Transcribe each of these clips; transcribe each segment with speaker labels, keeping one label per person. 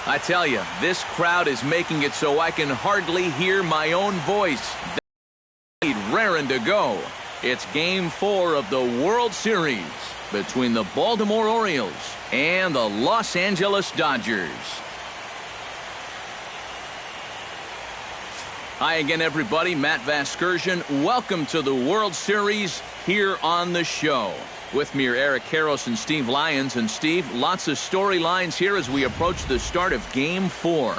Speaker 1: I tell you, this crowd is making it so I can hardly hear my own voice. Raring to go. It's Game 4 of the World Series between the Baltimore Orioles and the Los Angeles Dodgers. Hi again, everybody. Matt Vasgersian. Welcome to the World Series here on the show. With me are Eric Karros and Steve Lyons. And Steve, lots of storylines here as we approach the start of Game 4.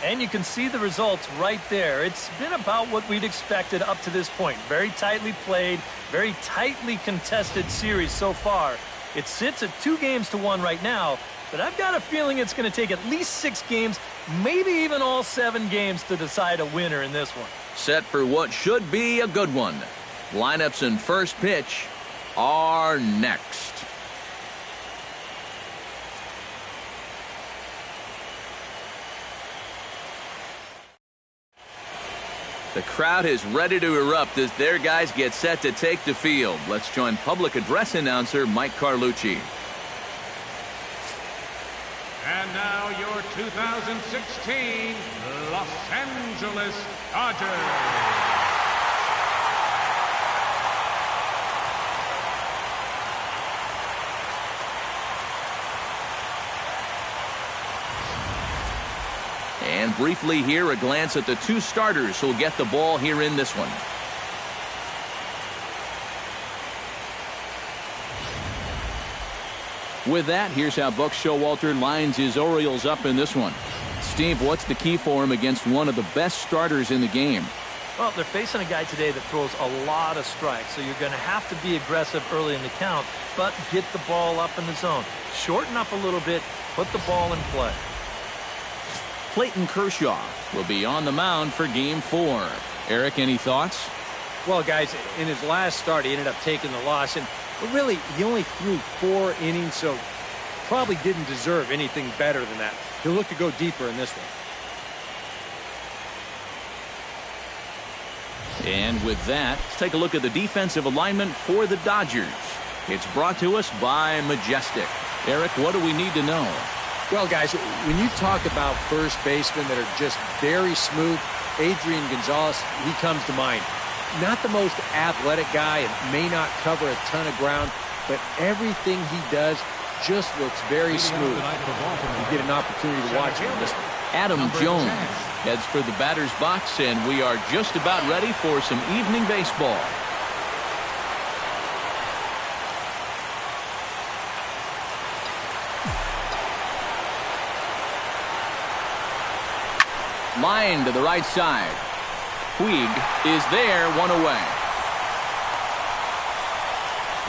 Speaker 2: And you can see the results right there. It's been about what we'd expected up to this point. Very tightly played, very tightly contested series so far. It sits at 2-1 right now, but I've got a feeling it's going to take at least 6 games, maybe even all 7 games to decide a winner in this one.
Speaker 1: Set for what should be a good one. Lineups and first pitch are next. The crowd is ready to erupt as their guys get set to take the field. Let's join public address announcer Mike Carlucci.
Speaker 3: And now your 2016 Los Angeles Dodgers.
Speaker 1: And briefly here, a glance at the 2 starters who'll get the ball here in this one. With that, here's how Buck Showalter lines his Orioles up in this one. Steve, what's the key for him against one of the best starters in the game?
Speaker 2: Well, they're facing a guy today that throws a lot of strikes, so you're going to have to be aggressive early in the count, but get the ball up in the zone. Shorten up a little bit, put the ball in play.
Speaker 1: Clayton Kershaw will be on the mound for Game 4. Eric, any thoughts?
Speaker 4: Well, guys, in his last start, he ended up taking the loss, and really, he only threw 4 innings, so probably didn't deserve anything better than that. He'll look to go deeper in this one.
Speaker 1: And with that, let's take a look at the defensive alignment for the Dodgers. It's brought to us by Majestic. Eric, what do we need to know?
Speaker 4: Well, guys, when you talk about first basemen that are just very smooth, Adrian Gonzalez, he comes to mind. Not the most athletic guy and may not cover a ton of ground, but everything he does just looks very smooth. You get an opportunity to watch him in this one.
Speaker 1: Adam Jones heads for the batter's box, and we are just about ready for some evening baseball. Line to the right side. Puig is there, 1 away.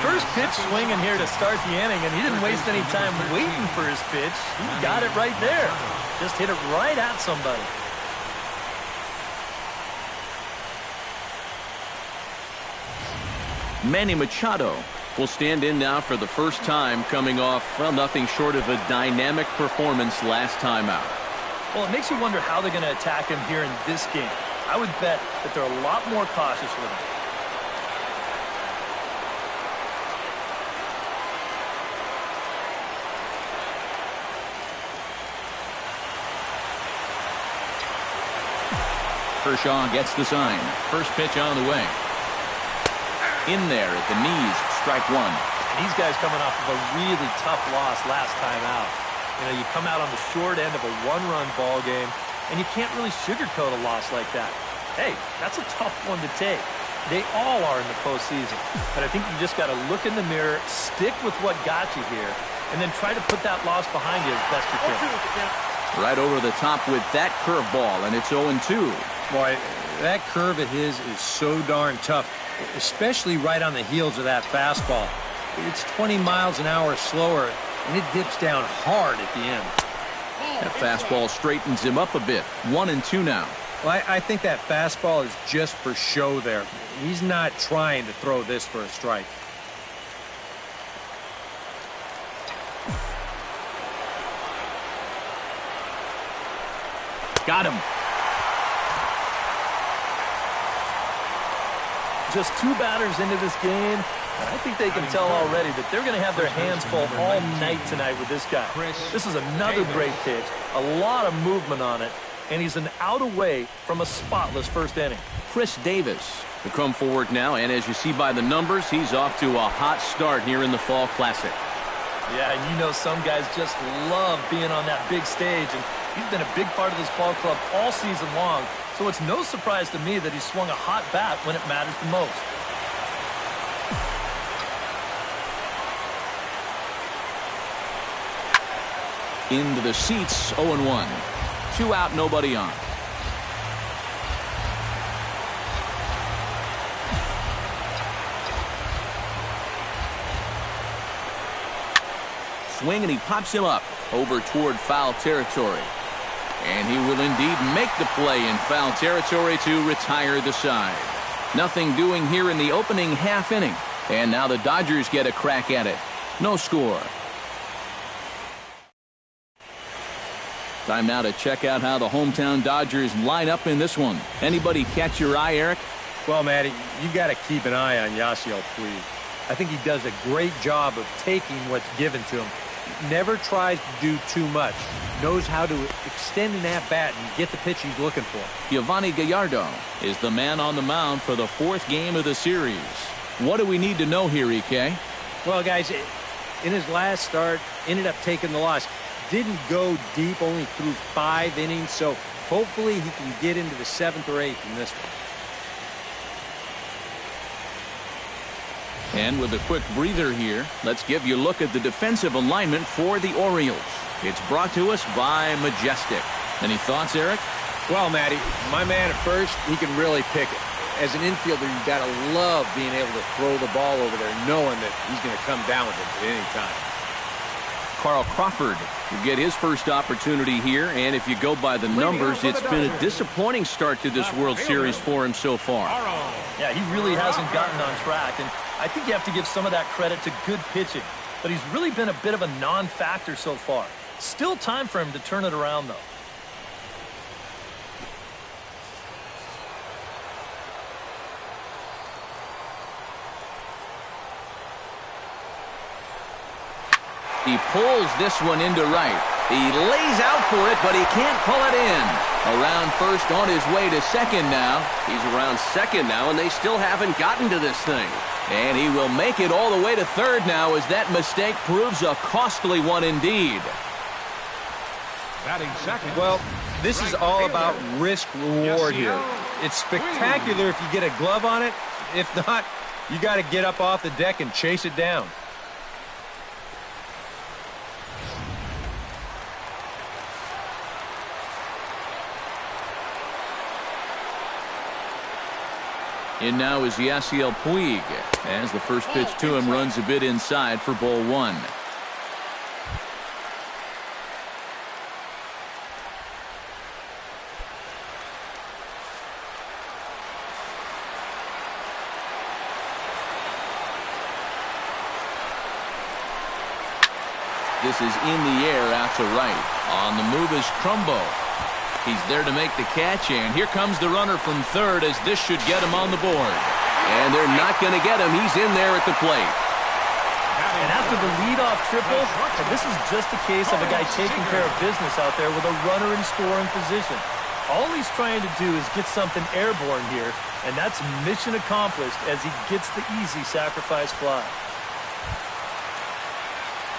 Speaker 2: First pitch swinging here to start the inning, and he didn't waste any time waiting for his pitch. He got it right there. Just hit it right at somebody.
Speaker 1: Manny Machado will stand in now for the first time, coming off, well, nothing short of a dynamic performance last time out.
Speaker 2: Well, it makes you wonder how they're going to attack him here in this game. I would bet that they're a lot more cautious with him.
Speaker 1: Kershaw gets the sign. First pitch on the way. In there at the knees, strike 1.
Speaker 2: And these guys coming off of a really tough loss last time out. You know, you come out on the short end of a 1-run ball game, and you can't really sugarcoat a loss like that. Hey, that's a tough one to take. They all are in the postseason. But I think you just got to look in the mirror, stick with what got you here, and then try to put that loss behind you as best you can.
Speaker 1: Right over the top with that curveball, and it's 0-2.
Speaker 4: Boy, that curve of his is so darn tough, especially right on the heels of that fastball. It's 20 miles an hour slower, and it dips down hard at the end.
Speaker 1: That fastball straightens him up a bit. 1-2 now.
Speaker 4: Well, I think that fastball is just for show there. He's not trying to throw this for a strike.
Speaker 1: Got him.
Speaker 2: Just 2 batters into this game, And I think they can tell already that they're going to have their hands full all night tonight with this guy. This is another great pitch, a lot of movement on it, and he's an out away from a spotless first inning.
Speaker 1: Chris Davis to come forward now, and as you see by the numbers, he's off to a hot start here in the Fall Classic.
Speaker 2: Yeah, and you know some guys just love being on that big stage, and he's been a big part of this ball club all season long, so it's no surprise to me that he swung a hot bat when it matters the most.
Speaker 1: Into the seats, 0-1. 2 out, nobody on. Swing, and he pops him up over toward foul territory. And he will indeed make the play in foul territory to retire the side. Nothing doing here in the opening half inning. And now the Dodgers get a crack at it. No score. Time now to check out how the hometown Dodgers line up in this one. Anybody catch your eye, Eric?
Speaker 4: Well, Matty, you got to keep an eye on Yasiel Puig. I think he does a great job of taking what's given to him. Never tries to do too much. Knows how to extend an at-bat and get the pitch he's looking for.
Speaker 1: Giovanni Gallardo is the man on the mound for the 4th game of the series. What do we need to know here, EK?
Speaker 4: Well, guys, in his last start, ended up taking the loss. Didn't go deep, only through 5 innings, so hopefully he can get into the 7th or 8th in this one.
Speaker 1: And with a quick breather here, let's give you a look at the defensive alignment for the Orioles. It's brought to us by Majestic. Any thoughts, Eric?
Speaker 4: Well, Matty, my man at first, he can really pick it. As an infielder, you've got to love being able to throw the ball over there, knowing that he's going to come down with it at any time.
Speaker 1: Carl Crawford will get his first opportunity here, and if you go by the numbers, it's been a disappointing start to this World Series for him so far.
Speaker 2: Yeah, he really hasn't gotten on track, and I think you have to give some of that credit to good pitching. But he's really been a bit of a non-factor so far. Still time for him to turn it around, though.
Speaker 1: He pulls this one into right. He lays out for it, but he can't pull it in. Around first, on his way to second now.
Speaker 5: He's around second now, and they still haven't gotten to this thing.
Speaker 1: And he will make it all the way to third now as that mistake proves a costly one indeed.
Speaker 3: Batting second.
Speaker 4: Well, this is all about risk-reward here. It's spectacular if you get a glove on it. If not, you got to get up off the deck and chase it down.
Speaker 1: In now is Yasiel Puig as the first pitch to him runs a bit inside for ball 1. This is in the air out to right. On the move is Trumbo. He's there to make the catch, and here comes the runner from third as this should get him on the board. And they're not going to get him. He's in there at the plate.
Speaker 2: And after the leadoff triple, and this is just a case of a guy taking care of business out there with a runner in scoring position. All he's trying to do is get something airborne here, and that's mission accomplished as he gets the easy sacrifice fly.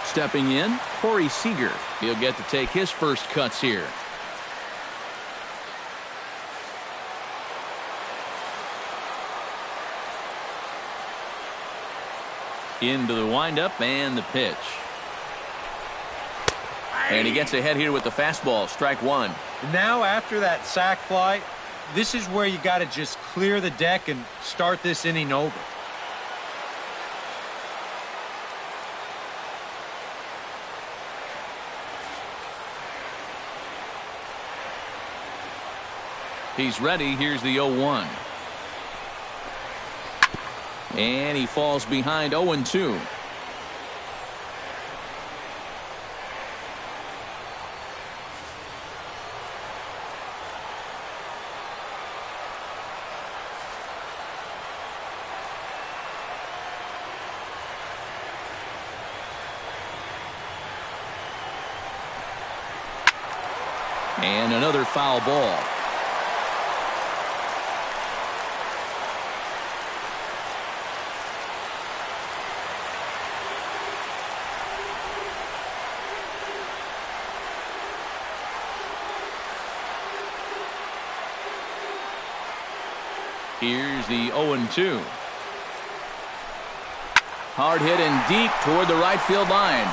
Speaker 1: Stepping in, Corey Seager. He'll get to take his first cuts here. Into the windup and the pitch. And he gets ahead here with the fastball, strike 1.
Speaker 4: Now, after that sac fly, this is where you got to just clear the deck and start this inning over.
Speaker 1: He's ready. Here's the 0-1. And he falls behind 0-2. And another foul ball. Here's the 0-2. Hard hit and deep toward the right field line.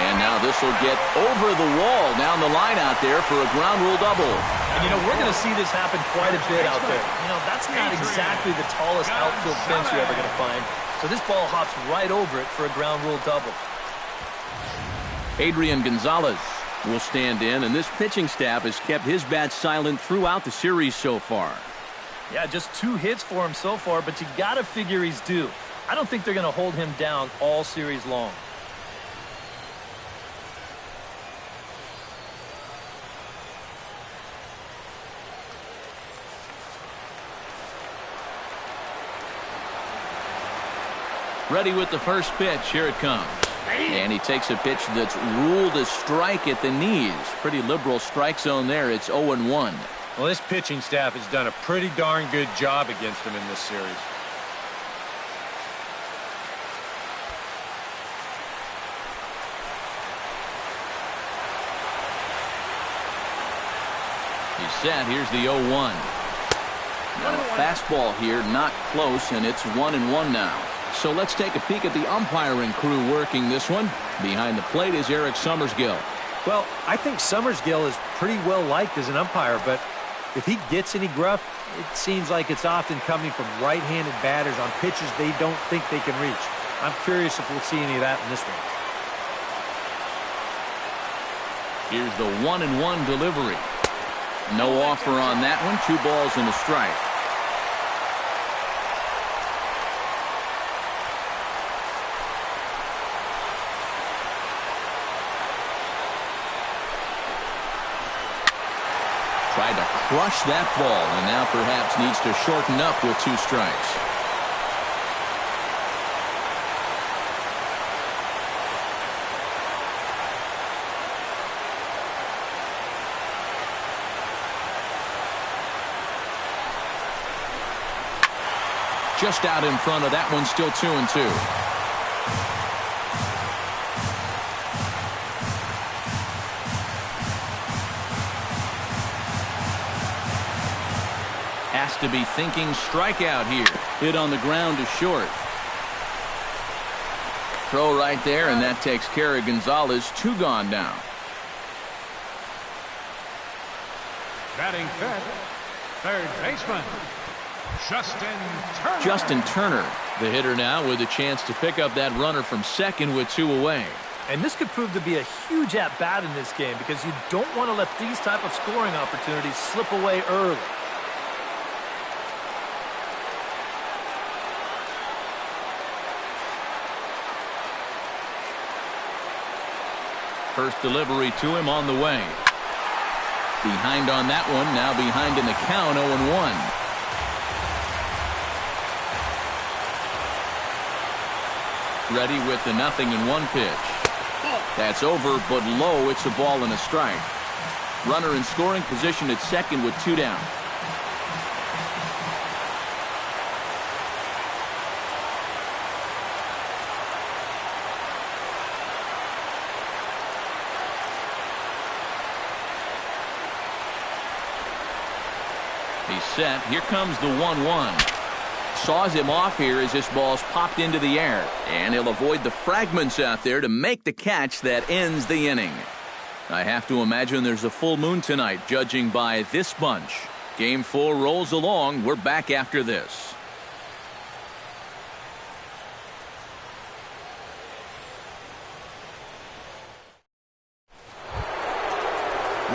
Speaker 1: And now this will get over the wall down the line out there for a ground rule double.
Speaker 2: And, we're going to see this happen quite a bit out there. That's not exactly the tallest outfield fence you're ever going to find. So this ball hops right over it for a ground rule double.
Speaker 1: Adrian Gonzalez
Speaker 5: will stand in, and this pitching staff has kept his bat silent throughout the series so far.
Speaker 2: Yeah, just 2 hits for him so far, but you got to figure he's due. I don't think they're going to hold him down all series long.
Speaker 1: ready with the first pitch. Here it comes. And he takes a pitch that's ruled a strike at the knees. Pretty liberal strike zone there. It's 0-1.
Speaker 4: Well, this pitching staff has done a pretty darn good job against him in this series.
Speaker 1: He's set. Here's the 0-1. Got a fastball here, not close, and it's 1-1 now. So let's take a peek at the umpiring crew working this one. Behind the plate is Eric Summersgill.
Speaker 4: Well, I think Summersgill is pretty well liked as an umpire, but if he gets any gruff, it seems like it's often coming from right-handed batters on pitches they don't think they can reach. I'm curious if we'll see any of that in this one.
Speaker 1: Here's the 1-1 delivery. No offer on that one. 2 balls and a strike. Tried to crush that ball, and now perhaps needs to shorten up with 2 strikes. Just out in front of that one, still 2-2. Has to be thinking strikeout here. Hit on the ground to short. Throw right there, and that takes care of Gonzalez. 2 gone now.
Speaker 3: Batting fifth, third baseman,
Speaker 1: Justin Turner, the hitter now, with a chance to pick up that runner from second with 2 away.
Speaker 2: And this could prove to be a huge at-bat in this game because you don't want to let these type of scoring opportunities slip away early.
Speaker 1: First delivery to him on the way. Behind on that one, now behind in the count, 0-1. Ready with the 0-1 pitch. That's over, but low. It's a ball and a strike. Runner in scoring position at second with 2 down. He's set. Here comes the 1-1. Saws him off here as this ball's popped into the air. And he'll avoid the fragments out there to make the catch that ends the inning. I have to imagine there's a full moon tonight, judging by this bunch. Game 4 rolls along. We're back after this.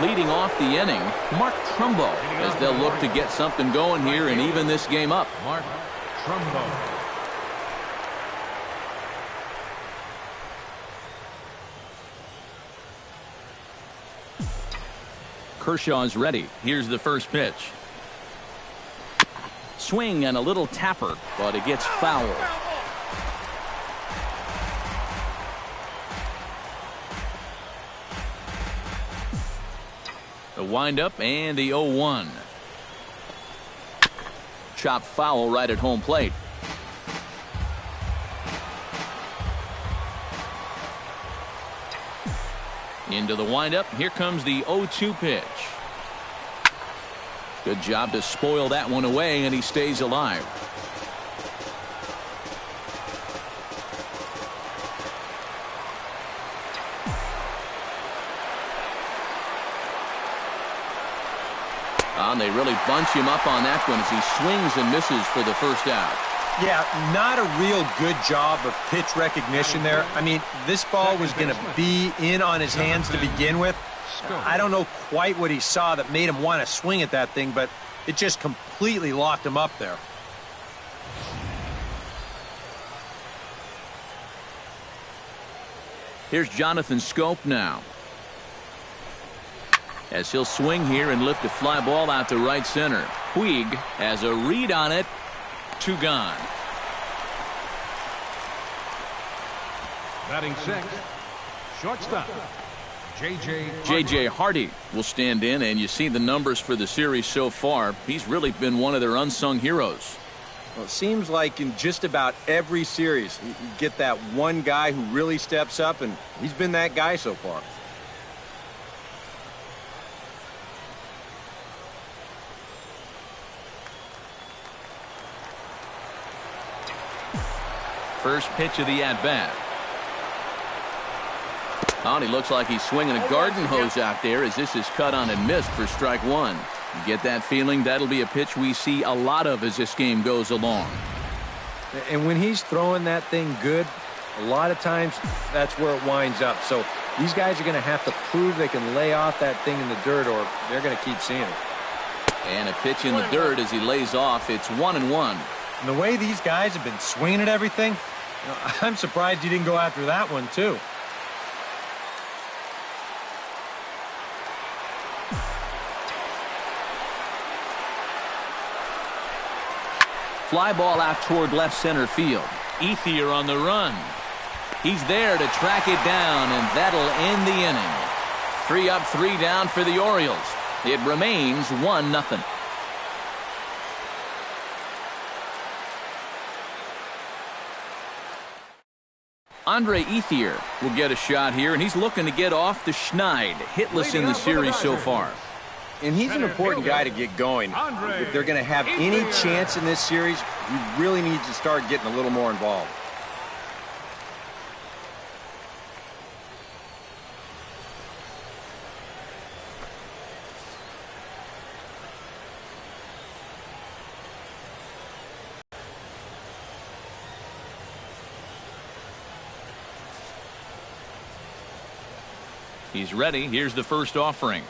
Speaker 1: Leading off the inning, Mark Trumbo, as they'll look to get something going here and even this game up.
Speaker 3: Mark Trumbo.
Speaker 1: Kershaw's ready. Here's the first pitch. Swing and a little tapper, but it gets foul. The windup and the 0-1. Chopped foul right at home plate. Into the windup. Here comes the 0-2 pitch. Good job to spoil that one away, and he stays alive. And they really bunch him up on that one as he swings and misses for the first out.
Speaker 4: Yeah, not a real good job of pitch recognition there. I mean, this ball was going to be in on his hands to begin with. I don't know quite what he saw that made him want to swing at that thing, but it just completely locked him up there.
Speaker 1: Here's Jonathan Scope now, as he'll swing here and lift a fly ball out to right center. Puig has a read on it. 2 gone.
Speaker 3: Batting sixth, shortstop,
Speaker 1: J.J. Hardy will stand in, and you see the numbers for the series so far. He's really been one of their unsung heroes.
Speaker 4: Well, it seems like in just about every series, you get that one guy who really steps up, and he's been that guy so far.
Speaker 1: First pitch of the at-bat. Oh, and he looks like he's swinging a garden hose out there as this is cut on and missed for strike 1. You get that feeling that'll be a pitch we see a lot of as this game goes along.
Speaker 4: And when he's throwing that thing good, a lot of times that's where it winds up. So these guys are going to have to prove they can lay off that thing in the dirt, or they're going to keep seeing it.
Speaker 1: And a pitch in the dirt as he lays off. It's 1-1.
Speaker 4: And the way these guys have been swinging at everything, I'm surprised he didn't go after that one, too.
Speaker 1: Fly ball out toward left center field. Ethier on the run. He's there to track it down, and that'll end the inning. 3 up, 3 down for the Orioles. It remains 1-0. Andre Ethier will get a shot here, and he's looking to get off the schneid. Hitless in the series so far.
Speaker 4: And he's an important guy to get going. If they're going to have any chance in this series, he really needs to start getting a little more involved.
Speaker 1: He's ready. Here's the first offering.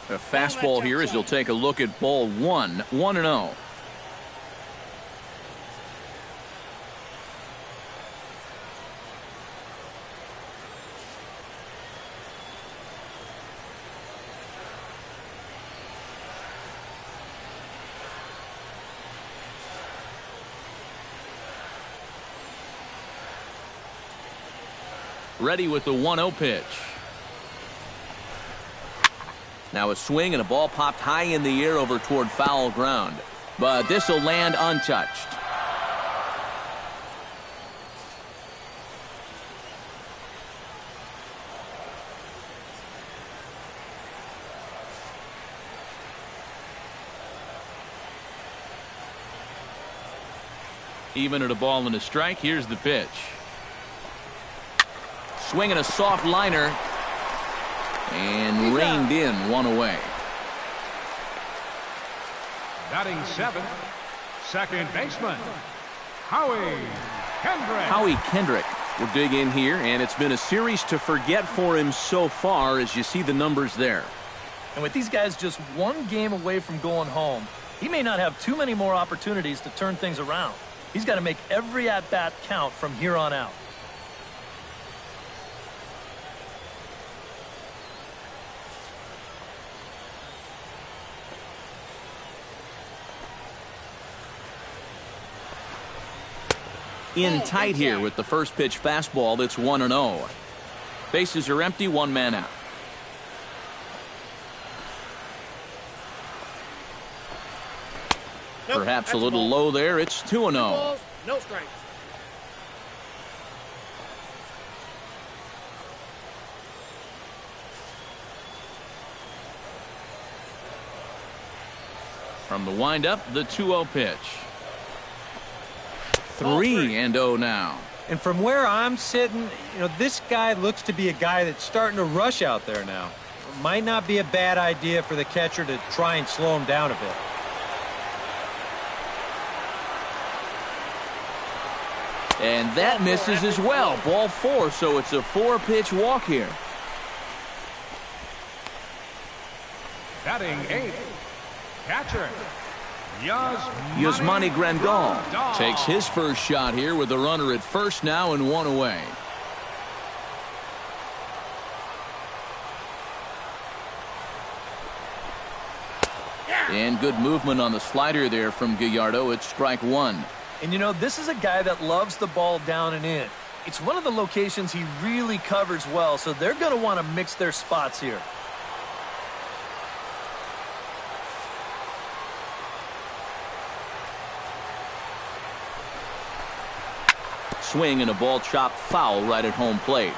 Speaker 1: A fastball here as he'll take a look at ball 1. 1-0. Ready with the 1-0 pitch. Now a swing and a ball popped high in the air over toward foul ground. But this will land untouched. Even at a ball and a strike, here's the pitch. Swinging a soft liner. And reined in, 1 away.
Speaker 3: Batting seventh, second baseman, Howie Kendrick.
Speaker 1: Howie Kendrick will dig in here, and it's been a series to forget for him so far as you see the numbers there.
Speaker 2: And with these guys just 1 game away from going home, he may not have too many more opportunities to turn things around. He's got to make every at-bat count from here on out.
Speaker 1: In tight here with the first pitch fastball. That's 1-0. Bases are empty, 1 man out. Perhaps a little low there. It's 2-0.
Speaker 4: No strikes.
Speaker 1: From the windup, the 2-0 pitch. 3-0 now.
Speaker 4: And from where I'm sitting, this guy looks to be a guy that's starting to rush out there now. Might not be a bad idea for the catcher to try and slow him down a bit.
Speaker 1: And that misses as well. Ball 4, so it's a 4-pitch walk here.
Speaker 3: Batting 8th, catcher,
Speaker 1: Yasmani Grandal takes his first shot here with the runner at first now and 1 away. And good movement on the slider there from Gallardo. It's strike 1.
Speaker 2: And this is a guy that loves the ball down and in. It's one of the locations he really covers well, so they're going to want to mix their spots here.
Speaker 1: Swing and a ball chopped foul right at home plate.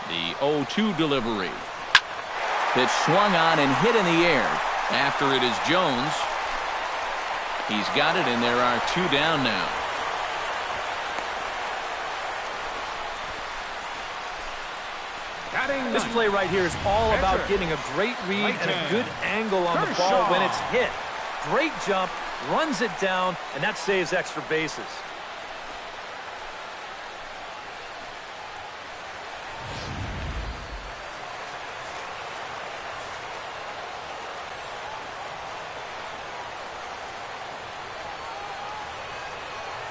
Speaker 1: The 0-2 delivery. Pitch swung on and hit in the air. After it is Jones. He's got it, and there are 2 down now.
Speaker 2: This play right here is all about getting a great read and a good angle on the ball when it's hit. Great jump, runs it down, and that saves extra bases.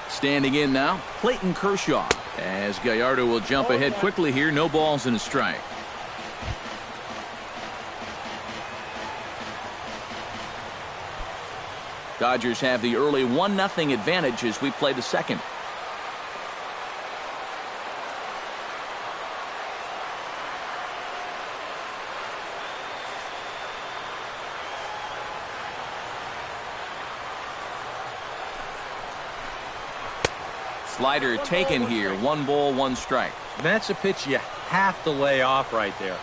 Speaker 1: Standing in now, Clayton Kershaw. As Gallardo will jump ahead quickly here, no balls and a strike. Dodgers have the early 1-0 advantage as we play the second. Slider taken here. 1 ball, 1 strike.
Speaker 4: That's a pitch you have to lay off right there.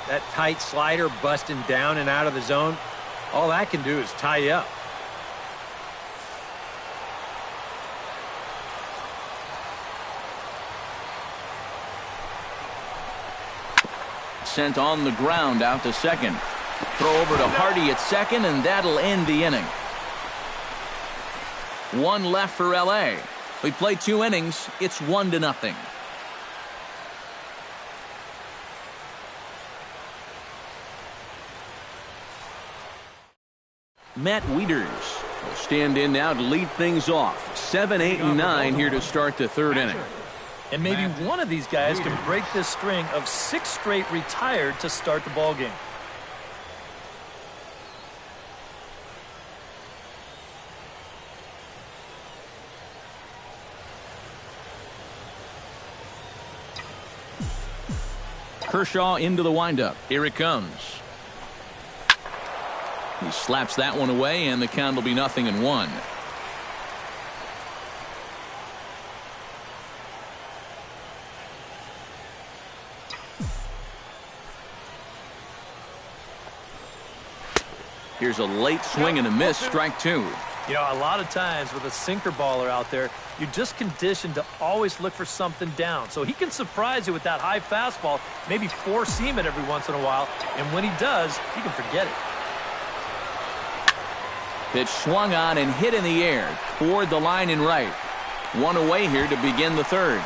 Speaker 4: That tight slider busting down and out of the zone, all that can do is tie you up.
Speaker 1: Sent on the ground out to second. Throw over to Hardy at second, and that'll end the inning. 1 left for L.A. We play 2 innings. It's 1-0. Matt Wieters will stand in now to lead things off. 7, 8, and 9 here to start the 3rd inning.
Speaker 2: And maybe one of these guys can break this string of 6 straight retired to start the ball game.
Speaker 1: Kershaw into the windup. Here it comes. He slaps that one away, and the count will be 0-1. Here's a late swing and a miss. Strike 2.
Speaker 2: A lot of times with a sinker baller out there, you're just conditioned to always look for something down. So he can surprise you with that high fastball, maybe force seam it every once in a while. And when he does, you can forget it.
Speaker 1: Pitch swung on and hit in the air toward the line and right. 1 away here to begin the 3rd.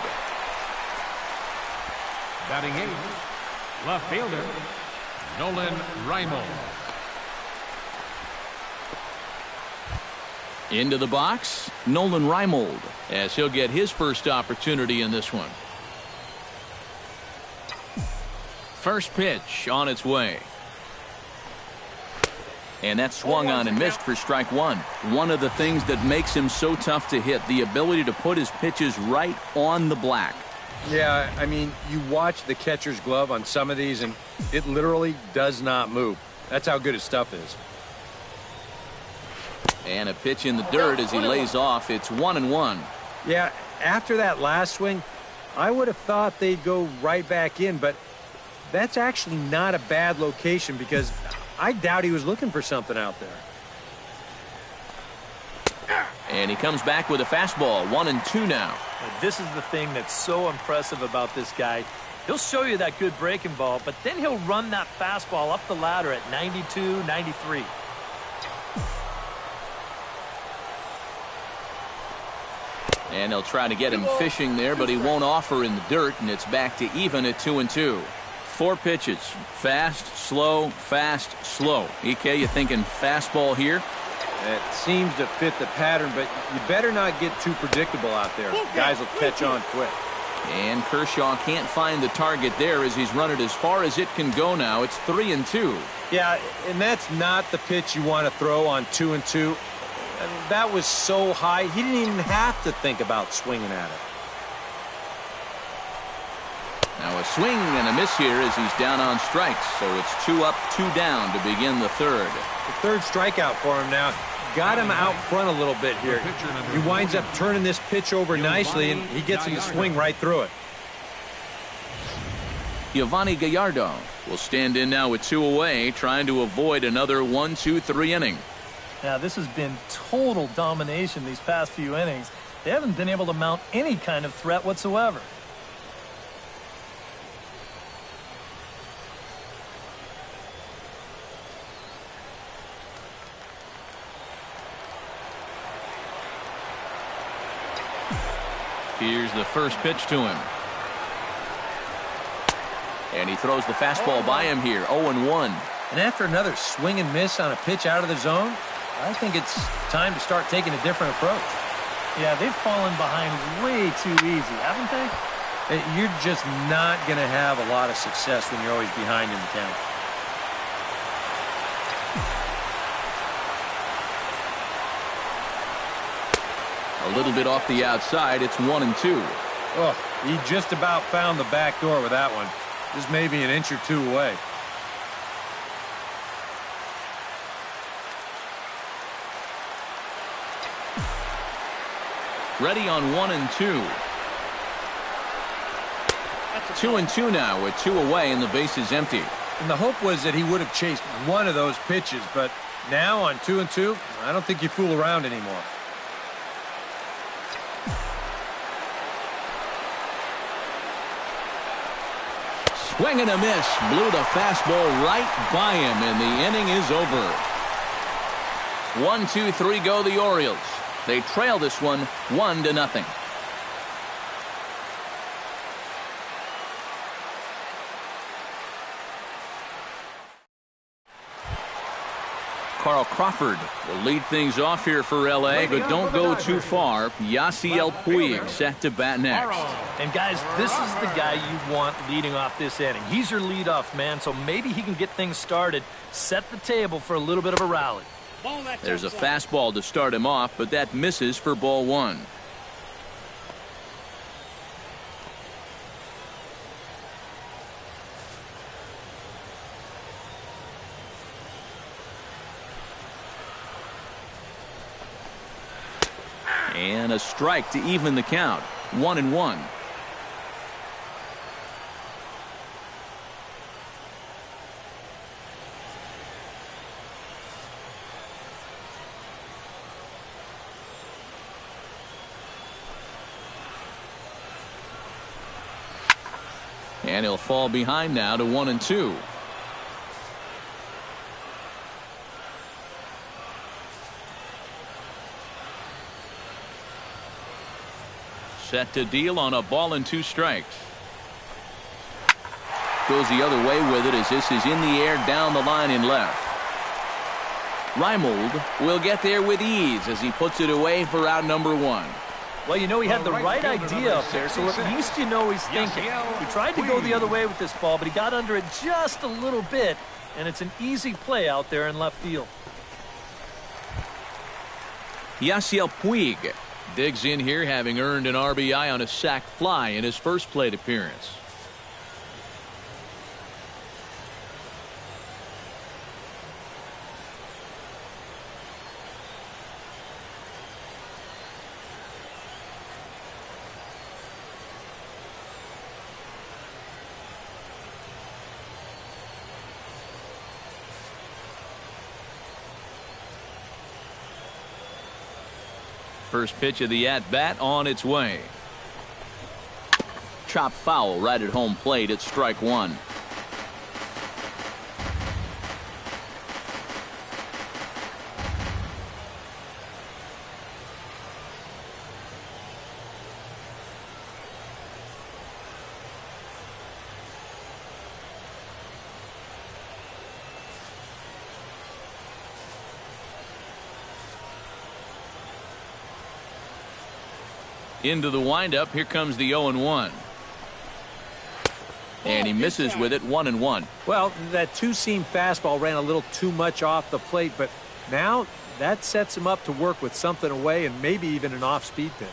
Speaker 3: Batting 8th, left fielder, Nolan Reimold.
Speaker 1: Into the box, Nolan Reimold, as he'll get his first opportunity in this one. First pitch on its way. And that swung on and missed for strike 1. One of the things that makes him so tough to hit, the ability to put his pitches right on the black.
Speaker 4: Yeah, I mean, you watch the catcher's glove on some of these, and it literally does not move. That's how good his stuff is.
Speaker 5: And a pitch in the dirt as he lays off. It's 1-1.
Speaker 4: Yeah, after that last swing, I would have thought they'd go right back in, but that's actually not a bad location because I doubt he was looking for something out there.
Speaker 5: And he comes back with a fastball. 1-2 now.
Speaker 2: This is the thing that's so impressive about this guy. He'll show you that good breaking ball, but then he'll run that fastball up the ladder at 92, 93.
Speaker 5: And they'll try to get him fishing there, but he won't offer in the dirt, and it's back to even at 2-2. 4 pitches. Fast, slow, fast, slow. EK, you thinking fastball here?
Speaker 4: It seems to fit the pattern, but you better not get too predictable out there. Guys will catch on quick.
Speaker 5: And Kershaw can't find the target there as he's run it as far as it can go now. It's 3-2.
Speaker 4: Yeah, and that's not the pitch you want to throw on 2-2. I mean, that was so high, he didn't even have to think about swinging at it.
Speaker 5: Now a swing and a miss here as he's down on strikes. So it's 2 up, 2 down to begin the third.
Speaker 4: The third strikeout for him now. Got him out front a little bit here. He winds up turning this pitch over nicely, and he gets him to swing right through it.
Speaker 5: Giovanni Gallardo will stand in now with 2 away, trying to avoid another 1-2-3 inning.
Speaker 2: Now, this has been total domination these past few innings. They haven't been able to mount any kind of threat whatsoever.
Speaker 5: Here's the first pitch to him. And he throws the fastball by him here, 0-1.
Speaker 4: And after another swing and miss on a pitch out of the zone, I think it's time to start taking a different approach.
Speaker 2: Yeah, they've fallen behind way too easy, haven't they?
Speaker 4: You're just not going to have a lot of success when you're always behind in the count.
Speaker 5: A little bit off the outside. It's 1-2.
Speaker 4: Oh, he just about found the back door with that one. Just maybe an inch or 2 away.
Speaker 5: Ready on 1-2. 2-2 now with 2 away and the base is empty.
Speaker 4: And the hope was that he would have chased one of those pitches, but now on 2-2, I don't think you fool around anymore.
Speaker 5: Swing and a miss. Blew the fastball right by him, and the inning is over. 1-2-3 go the Orioles. They trail this one 1-0. Carl Crawford will lead things off here for L.A., but don't go too far. Yasiel Puig set to bat next.
Speaker 2: And guys, this is the guy you want leading off this inning. He's your leadoff man, so maybe he can get things started, set the table for a little bit of a rally.
Speaker 5: There's a fastball to start him off, but that misses for ball 1. And a strike to even the count. 1-1. And he'll fall behind now to 1-2. Set to deal on a ball and 2 strikes. Goes the other way with it as this is in the air down the line in left. Reimold will get there with ease as he puts it away for out number 1.
Speaker 2: Well, you know, he had the right idea up there, so at least you know he's thinking. He tried to go the other way with this ball, but he got under it just a little bit, and it's an easy play out there in left field.
Speaker 5: Yasiel Puig
Speaker 1: Digs in here, having earned an RBI on a sac fly in his first plate appearance. First pitch of the at-bat on its way. Chop foul right at home plate. It's strike one. Into the windup. Here comes the 0-1. And he misses with it, 1-1.
Speaker 4: Well, that two-seam fastball ran a little too much off the plate, but now that sets him up to work with something away and maybe even an off-speed pitch.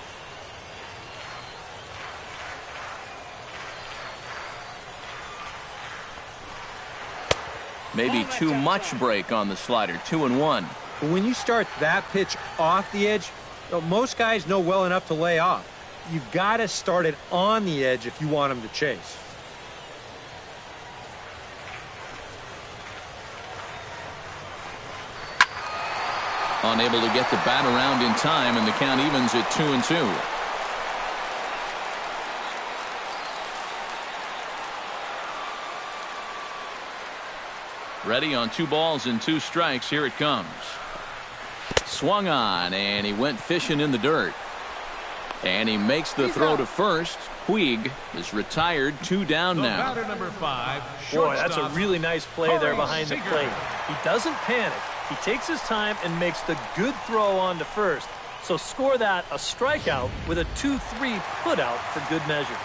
Speaker 1: Maybe too much break on the slider, 2-1.
Speaker 4: But when you start that pitch off the edge, most guys know well enough to lay off. You've got to start it on the edge if you want him to chase.
Speaker 1: Unable to get the bat around in time, and the count evens at 2-2. Ready on 2 balls and 2 strikes. Here it comes. Swung on, and he went fishing in the dirt. And he makes the throw to first. Puig is retired, 2 down now.
Speaker 3: Batter number 5,
Speaker 2: Boy, that's a really nice play there behind the plate. He doesn't panic. He takes his time and makes the good throw on to first. So score that a strikeout with a 2-3 putout for good measure.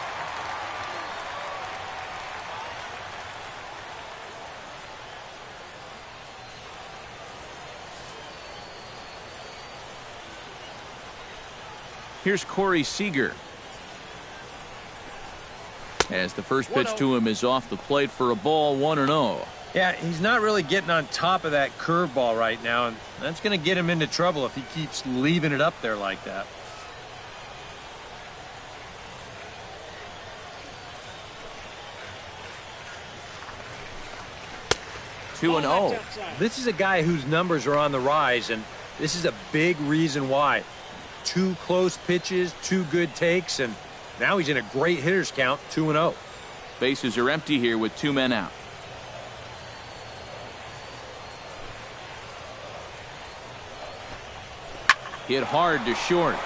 Speaker 1: Here's Corey Seager. As the first pitch to him is off the plate for a ball, 1-0.
Speaker 4: Yeah, he's not really getting on top of that curveball right now, and that's going to get him into trouble if he keeps leaving it up there like that.
Speaker 1: Two and 0.
Speaker 4: This is a guy whose numbers are on the rise, and this is a big reason why. 2 close pitches, 2 good takes, and now he's in a great hitter's count, 2-0.
Speaker 1: Bases are empty here with 2 men out. Hit hard to short.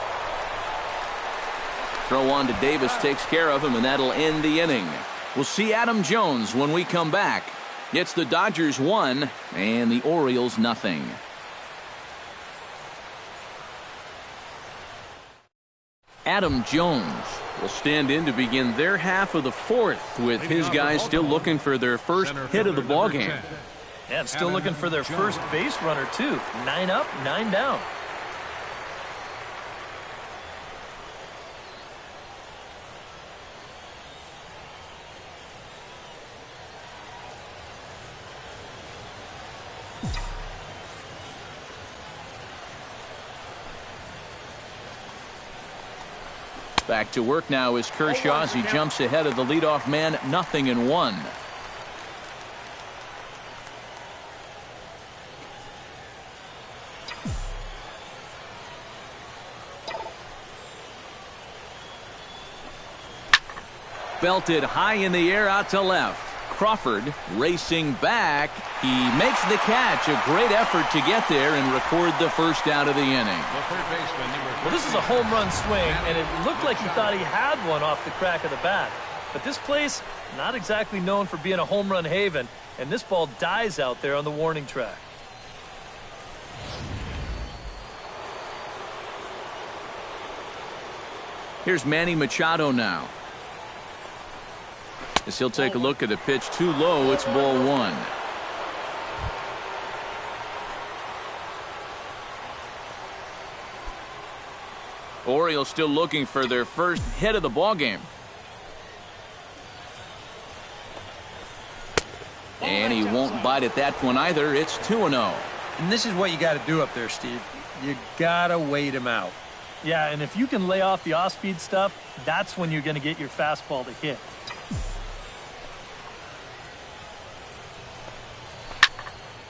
Speaker 1: Throw on to Davis takes care of him, and that'll end the inning. We'll see Adam Jones when we come back. It's the Dodgers 1 and the Orioles nothing. Adam Jones will stand in to begin their half of the 4th, with his guys still looking for their first hit of the ballgame.
Speaker 2: And still looking for their first base runner, too. 9 up, 9 down.
Speaker 1: Back to work now is Kershaw as he jumps ahead of the leadoff man, 0-1. Belted high in the air out to left. Crawford racing back. He makes the catch. A great effort to get there and record the first out of the inning.
Speaker 2: Well, this is a home run swing, and it looked like he thought he had one off the crack of the bat. But this place, not exactly known for being a home run haven, and this ball dies out there on the warning track.
Speaker 1: Here's Manny Machado now. As he'll take a look at a pitch too low, it's ball 1. Orioles still looking for their first hit of the ball game. And he won't bite at that one either. It's 2-0.
Speaker 4: And this is what you got to do up there, Steve. You got to wait him out.
Speaker 2: Yeah, and if you can lay off the off-speed stuff, that's when you're going to get your fastball to hit.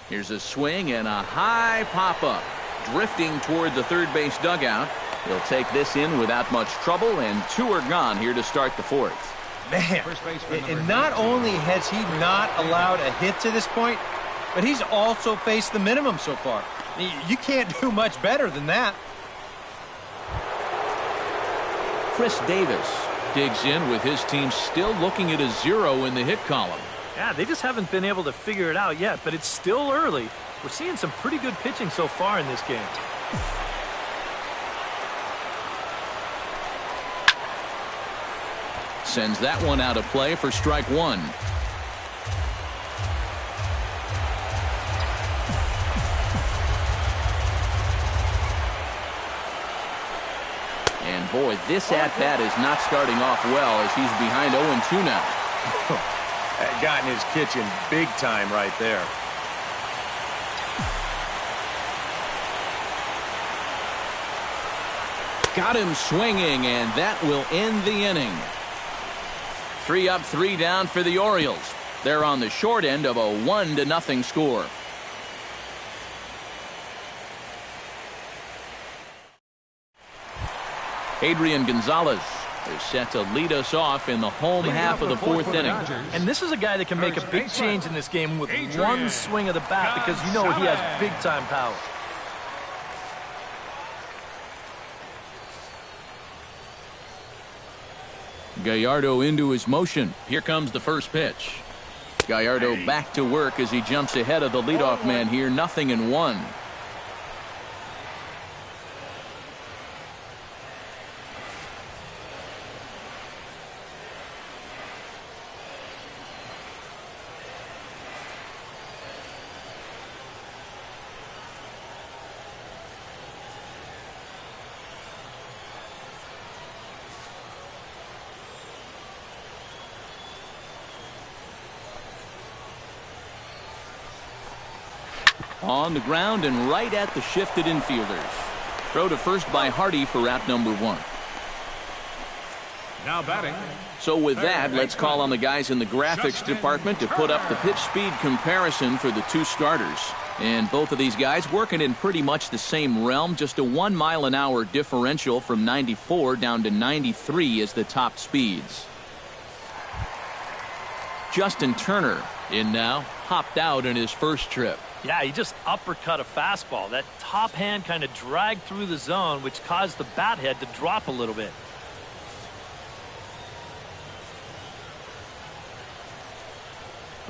Speaker 1: Here's a swing and a high pop-up. Drifting toward the third base dugout. He'll take this in without much trouble, and 2 are gone here to start the 4th.
Speaker 4: Man, and not only has he not allowed a hit to this point, but he's also faced the minimum so far. You can't do much better than that.
Speaker 1: Chris Davis digs in with his team still looking at a 0 in the hit column.
Speaker 2: Yeah, they just haven't been able to figure it out yet, but it's still early. We're seeing some pretty good pitching so far in this game.
Speaker 1: Sends that one out of play for strike 1. And boy, this at-bat is not starting off well as he's behind 0-2 now.
Speaker 4: Got in his kitchen big time right there.
Speaker 1: Got him swinging, and that will end the inning. 3 up, 3 down for the Orioles. They're on the short end of a 1-0 score. Adrian Gonzalez is set to lead us off in the home half of the 4th inning.
Speaker 2: And this is a guy that can make a big change in this game with one swing of the bat because you know he has big-time power.
Speaker 1: Gallardo into his motion. Here comes the first pitch. Gallardo back to work as he jumps ahead of the leadoff man here. 0-1. On the ground and right at the shifted infielders. Throw to first by Hardy for out number 1.
Speaker 3: Now batting.
Speaker 1: So with that, let's call on the guys in the graphics department to put up the pitch speed comparison for the 2 starters. And both of these guys working in pretty much the same realm. Just a 1 mile an hour differential from 94 down to 93 as the top speeds. Justin Turner in now, hopped out in his first trip.
Speaker 2: Yeah, he just uppercut a fastball. That top hand kind of dragged through the zone, which caused the bat head to drop a little bit.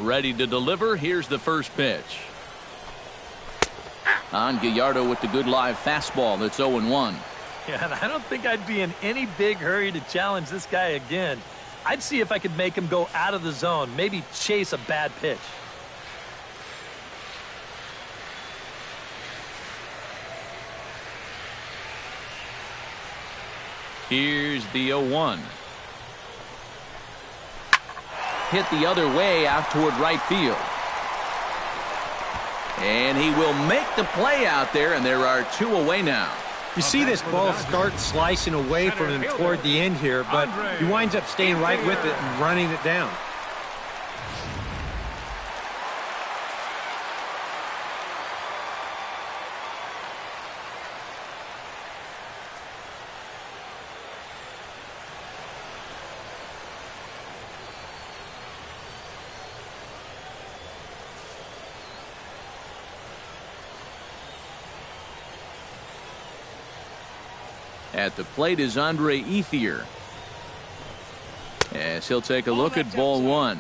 Speaker 1: Ready to deliver. Here's the first pitch. On Gallardo with the good live fastball. That's 0-1.
Speaker 2: Yeah, and I don't think I'd be in any big hurry to challenge this guy again. I'd see if I could make him go out of the zone, maybe chase a bad pitch.
Speaker 1: Here's the 0-1. Hit the other way out toward right field. And he will make the play out there, and there are 2 away now.
Speaker 4: You see this ball start slicing away from him toward the end here, but he winds up staying right with it and running it down.
Speaker 1: At the plate is Andre Ethier. As he'll take a look at ball 1.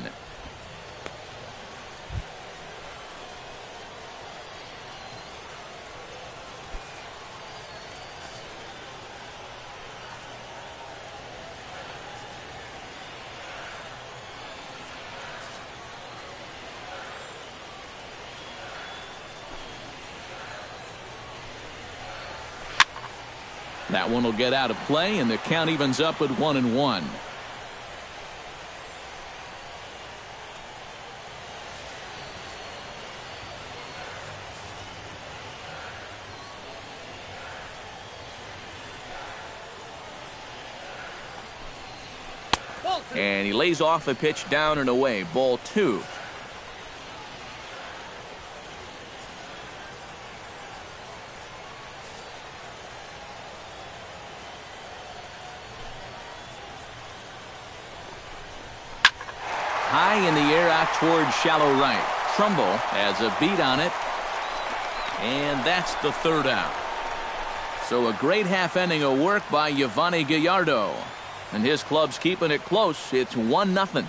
Speaker 1: That one will get out of play, and the count evens up at 1-1. And he lays off a pitch down and away. Ball 2. High in the air out towards shallow right. Trumbull has a beat on it. And that's the 3rd out. So a great half inning of work by Yovani Gallardo. And his club's keeping it close. It's 1-0.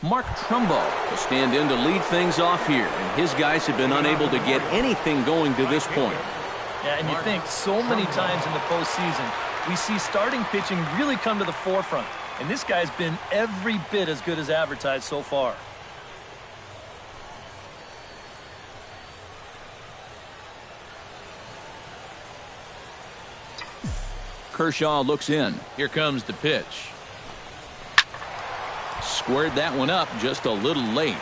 Speaker 1: Mark Trumbull will stand in to lead things off here. And his guys have been unable to get anything going to this point.
Speaker 2: Yeah, and you think so many times in the postseason, we see starting pitching really come to the forefront. And this guy's been every bit as good as advertised so far.
Speaker 1: Kershaw looks in. Here comes the pitch. Squared that one up just a little late.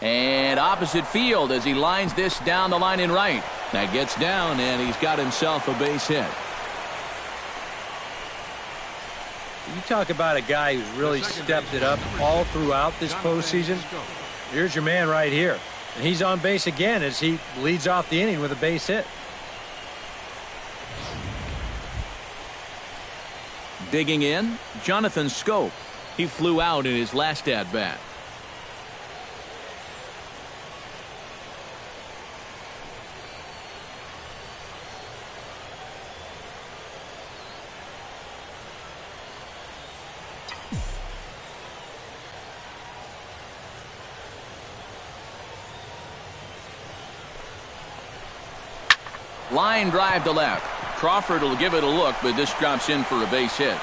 Speaker 1: And opposite field as he lines this down the line in right. That gets down, and he's got himself a base hit.
Speaker 4: You talk about a guy who's really stepped it up all throughout this postseason. Here's your man right here. And he's on base again as he leads off the inning with a base hit.
Speaker 1: Digging in, Jonathan Scope. He flew out in his last at-bat. Line drive to left. Crawford will give it a look, but this drops in for a base hit.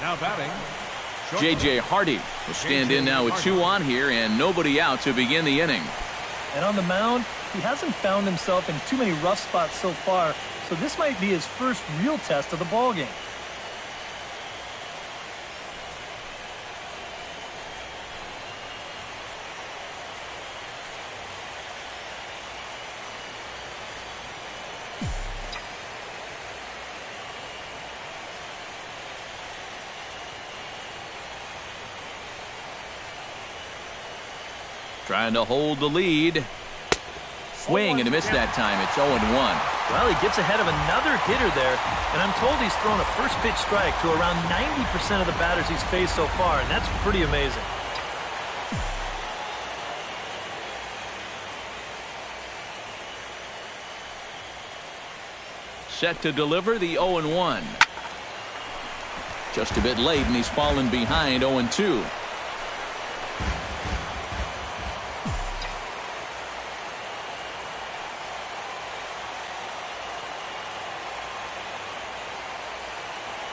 Speaker 3: Now batting,
Speaker 1: J.J. Hardy will stand in now with 2 on here and nobody out to begin the inning.
Speaker 2: And on the mound, he hasn't found himself in too many rough spots so far, so this might be his first real test of the ballgame.
Speaker 1: Trying to hold the lead. Swing and a miss that time. It's 0-1.
Speaker 2: Well, he gets ahead of another hitter there, and I'm told he's thrown a first pitch strike to around 90% of the batters he's faced so far, and that's pretty amazing.
Speaker 1: Set to deliver the 0-1. Just a bit late, and he's fallen behind 0-2.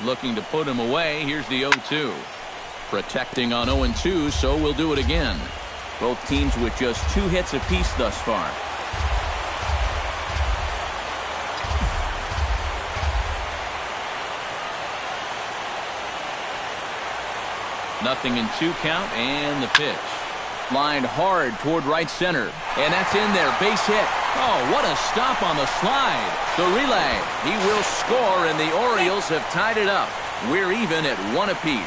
Speaker 1: Looking to put him away. Here's the 0-2. Protecting on 0-2, so we'll do it again. Both teams with just 2 hits apiece thus far. Nothing in 2 count, and the pitch. Lined hard toward right center. And that's in there. Base hit. Oh, what a stop on the slide. The relay. He will score, and the Orioles have tied it up. We're even at 1 apiece.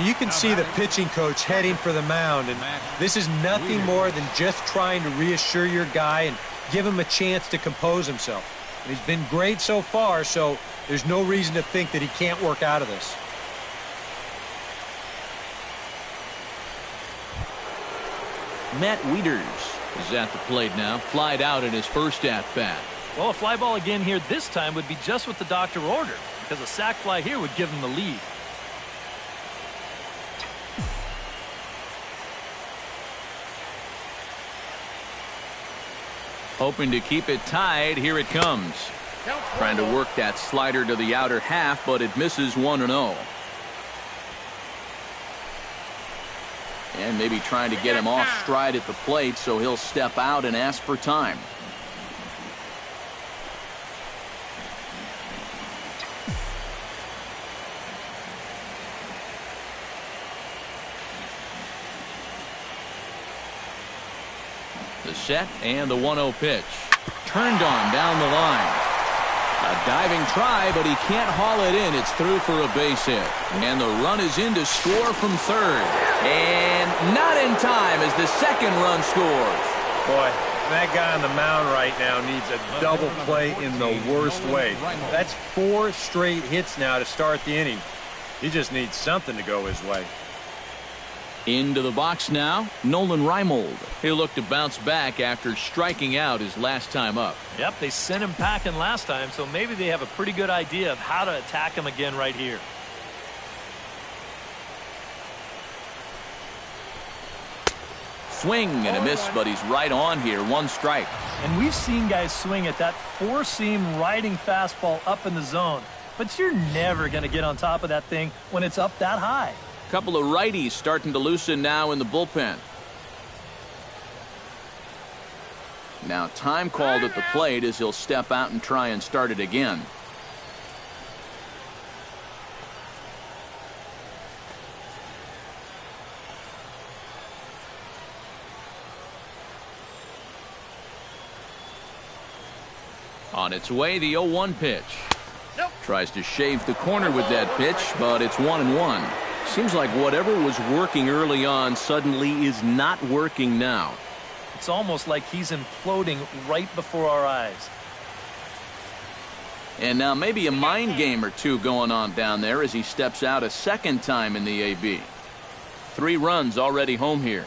Speaker 4: You can see the pitching coach heading for the mound, and this is nothing more than just trying to reassure your guy and give him a chance to compose himself. And he's been great so far, so there's no reason to think that he can't work out of this.
Speaker 1: Matt Wieters is at the plate now. Flied out in his first at-bat.
Speaker 2: Well, a fly ball again here this time would be just what the doctor ordered, because a sac fly here would give him the lead.
Speaker 1: Hoping to keep it tied. Here it comes. Trying to work that slider to the outer half, but it misses 1-0. And maybe trying to get him off stride at the plate, so he'll step out and ask for time. The set and the 1-0 pitch. Turned on down the line. A diving try, but he can't haul it in. It's through for a base hit. And the run is in to score from third. And not in time as the second run scores.
Speaker 4: Boy, that guy on the mound right now needs a double play in the worst way. That's 4 straight hits now to start the inning. He just needs something to go his way.
Speaker 1: Into the box now, Nolan Reimold. He'll look to bounce back after striking out his last time up.
Speaker 2: Yep, they sent him packing last time, so maybe they have a pretty good idea of how to attack him again right here.
Speaker 1: Swing and a miss, but he's right on here. 1 strike.
Speaker 2: And we've seen guys swing at that 4-seam riding fastball up in the zone, but you're never going to get on top of that thing when it's up that high.
Speaker 1: Couple of righties starting to loosen now in the bullpen. Now time called at the plate as he'll step out and try and start it again. On its way, the 0-1 pitch. Tries to shave the corner with that pitch, but it's 1-1. Seems like whatever was working early on suddenly is not working now.
Speaker 2: It's almost like he's imploding right before our eyes.
Speaker 1: And now maybe a mind game or two going on down there as he steps out a second time in the AB. 3 runs already home here.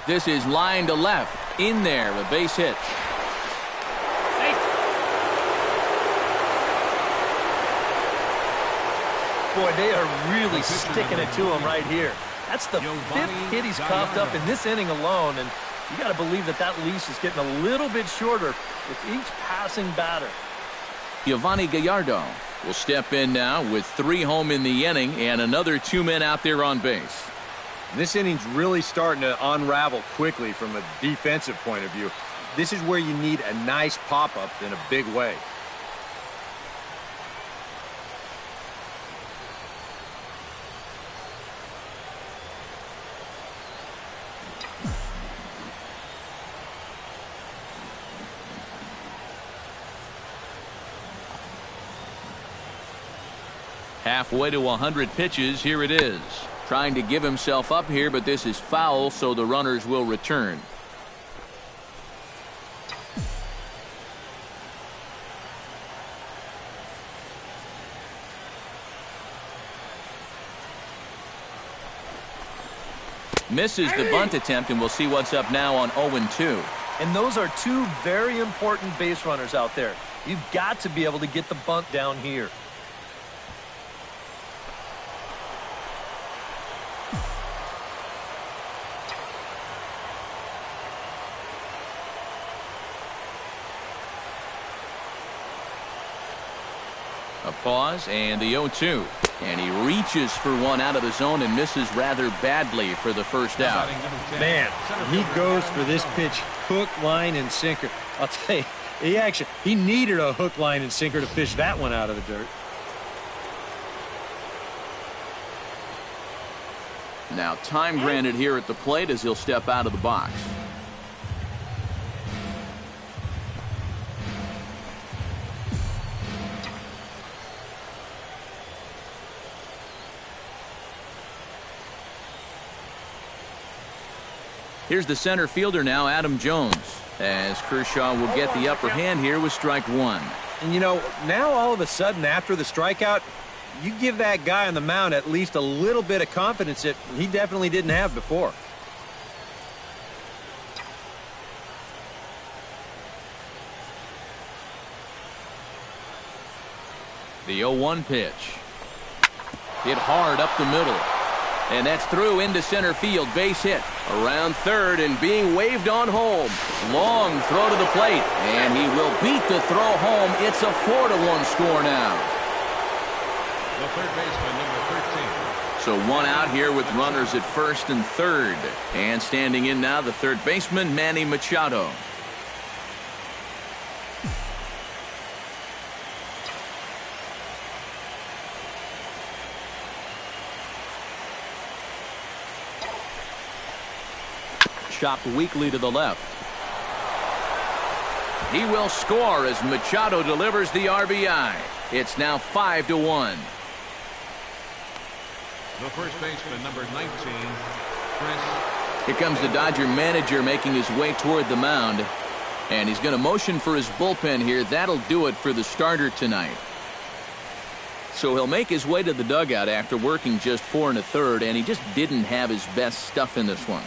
Speaker 1: This is line to left. In there, a base hit.
Speaker 2: Boy, they are really sticking it to him right here. That's the 5th hit he's coughed up in this inning alone, and you got to believe that that leash is getting a little bit shorter with each passing batter.
Speaker 1: Giovanni Gallardo will step in now with 3 home in the inning and another 2 men out there on base.
Speaker 4: This inning's really starting to unravel quickly from a defensive point of view. This is where you need a nice pop-up in a big way.
Speaker 1: Halfway to 100 pitches, here it is. Trying to give himself up here, but this is foul, so the runners will return. Misses the bunt attempt, and we'll see what's up now on 0-2.
Speaker 2: And those are 2 very important base runners out there. You've got to be able to get the bunt down here.
Speaker 1: A pause and the 0-2. And he reaches for one out of the zone and misses rather badly for the first out.
Speaker 4: Man, he goes for this pitch hook, line, and sinker. I'll tell you, he needed a hook, line, and sinker to fish that one out of the dirt.
Speaker 1: Now time granted here at the plate as he'll step out of the box. Here's the center fielder now, Adam Jones, as Kershaw will get the upper hand here with strike 1.
Speaker 4: And, you know, now all of a sudden after the strikeout, you give that guy on the mound at least a little bit of confidence that he definitely didn't have before.
Speaker 5: The 0-1 pitch. Hit hard up the middle. And that's through into center field. Base hit. Around third and being waved on home. Long throw to the plate. And he will beat the throw home. It's a 4-1 score now.
Speaker 3: The third baseman, number 13.
Speaker 5: So one out here with runners at first and third. And standing in now, the third baseman, Manny Machado. Chopped weakly to the left. He will score as Machado delivers the RBI. It's now 5-1.
Speaker 3: The first baseman, number 19, Chris.
Speaker 5: Here comes the Dodger manager making his way toward the mound. And he's going to motion for his bullpen here. That'll do it for the starter tonight. So he'll make his way to the dugout after working just 4 1/3, and he just didn't have his best stuff in this one.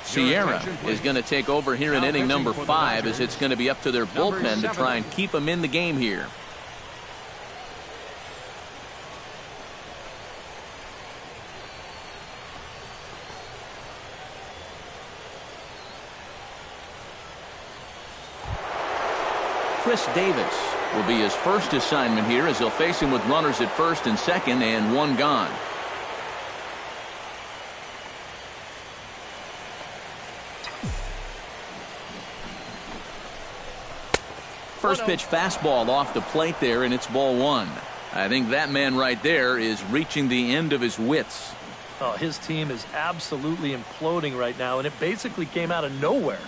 Speaker 5: Sierra is going to take over here in inning number 5, as it's going to be up to their bullpen to try and keep them in the game here. Chris Davis will be his first assignment here, as they'll face him with runners at first and second and one gone. First pitch fastball off the plate there, and it's ball 1. I think that man right there is reaching the end of his wits.
Speaker 2: Oh, his team is absolutely imploding right now, and it basically came out of nowhere.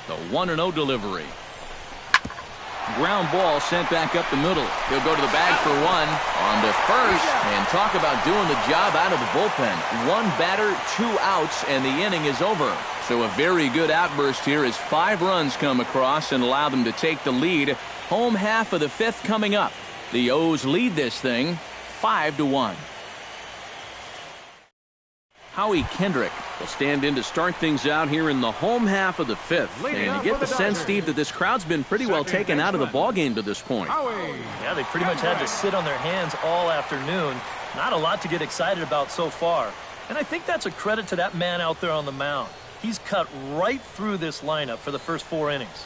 Speaker 5: The 1-0 delivery. Ground ball sent back up the middle. He'll go to the bag for one. On to first. And talk about doing the job out of the bullpen. 1 batter, 2 outs, and the inning is over. So a very good outburst here as 5 runs come across and allow them to take the lead. Home half of the 5th coming up. The O's lead this thing 5-1. Howie Kendrick will stand in to start things out here in the home half of the 5th. And you get the sense, Steve, that this crowd's been pretty well taken out of the ballgame to this point.
Speaker 2: Yeah, they pretty much had to sit on their hands all afternoon. Not a lot to get excited about so far. And I think that's a credit to that man out there on the mound. He's cut right through this lineup for the first 4 innings.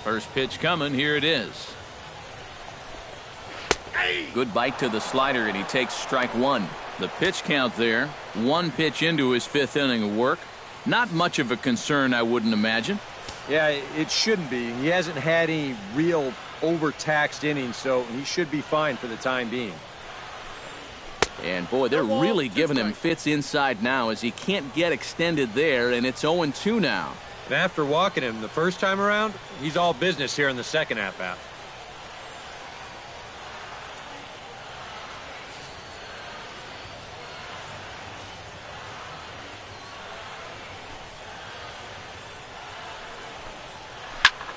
Speaker 5: First pitch coming. Here it is. Good bite to the slider, and he takes strike 1. The pitch count there. 1 pitch into his 5th inning of work. Not much of a concern, I wouldn't imagine.
Speaker 4: Yeah, it shouldn't be. He hasn't had any real overtaxed innings, so he should be fine for the time being.
Speaker 5: And boy, they're really giving him fits inside now, as he can't get extended there, and it's 0-2 now.
Speaker 4: And after walking him the first time around, he's all business here in the second at-bat.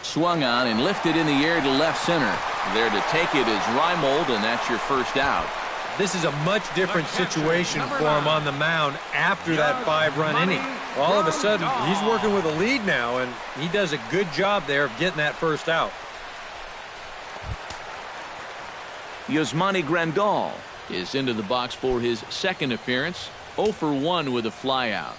Speaker 5: Swung on and lifted in the air to left center. There to take it is Reimold, and that's your first out.
Speaker 4: This is a much different situation for him on the mound after that 5-run inning. All of a sudden, he's working with a lead now, and he does a good job there of getting that first out.
Speaker 5: Yasmani Grandal is into the box for his second appearance. 0 for 1 with a flyout.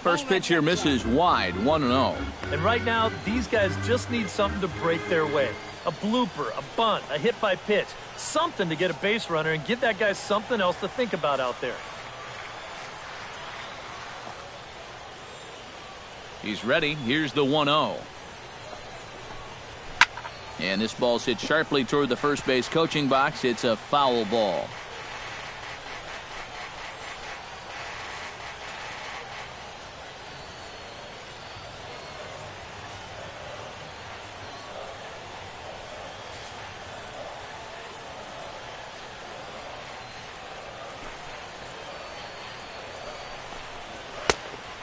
Speaker 5: First pitch here misses wide, 1-0.
Speaker 2: And right now, these guys just need something to break their way. A blooper, a bunt, a hit by pitch. Something to get a base runner and give that guy something else to think about out there.
Speaker 5: He's ready. Here's the 1-0. And this ball's hit sharply toward the first base coaching box. It's a foul ball.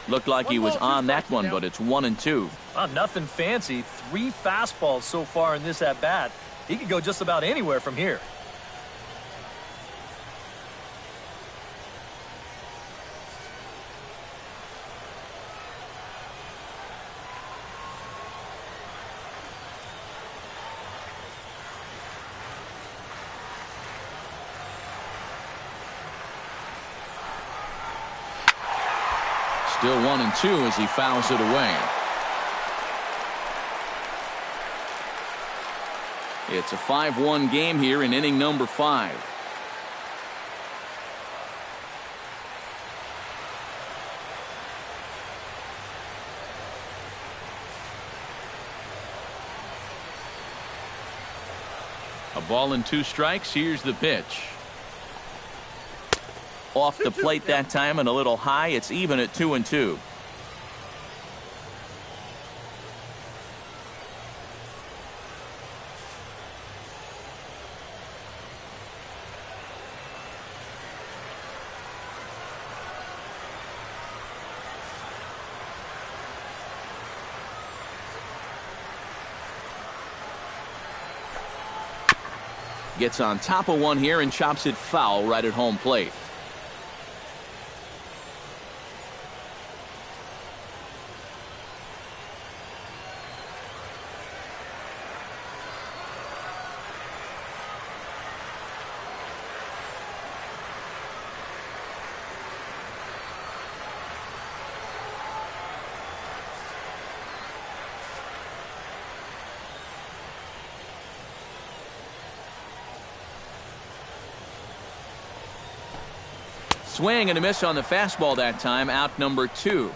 Speaker 5: Looked like he was on that one, but it's 1-2.
Speaker 2: Nothing fancy. 3 fastballs so far in this at-bat. He could go just about anywhere from here.
Speaker 5: Still 1-2 as he fouls it away. It's a 5-1 game here in inning number 5. A ball and 2 strikes. Here's the pitch. Off the plate that time and a little high. It's even at 2-2. Gets on top of one here and chops it foul right at home plate. Swing and a miss on the fastball that time. Out number 2.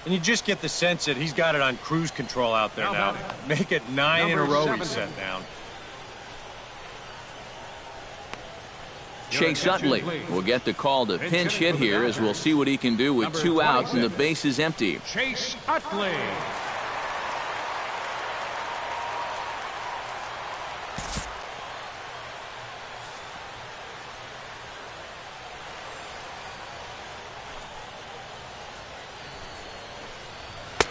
Speaker 6: And you just get the sense that he's got it on cruise control out there now. Make it 9 in a row he's set down.
Speaker 5: Chase Utley will get the call to pinch hit here, as we'll see what he can do with 2 outs and the base is empty.
Speaker 3: Chase Utley.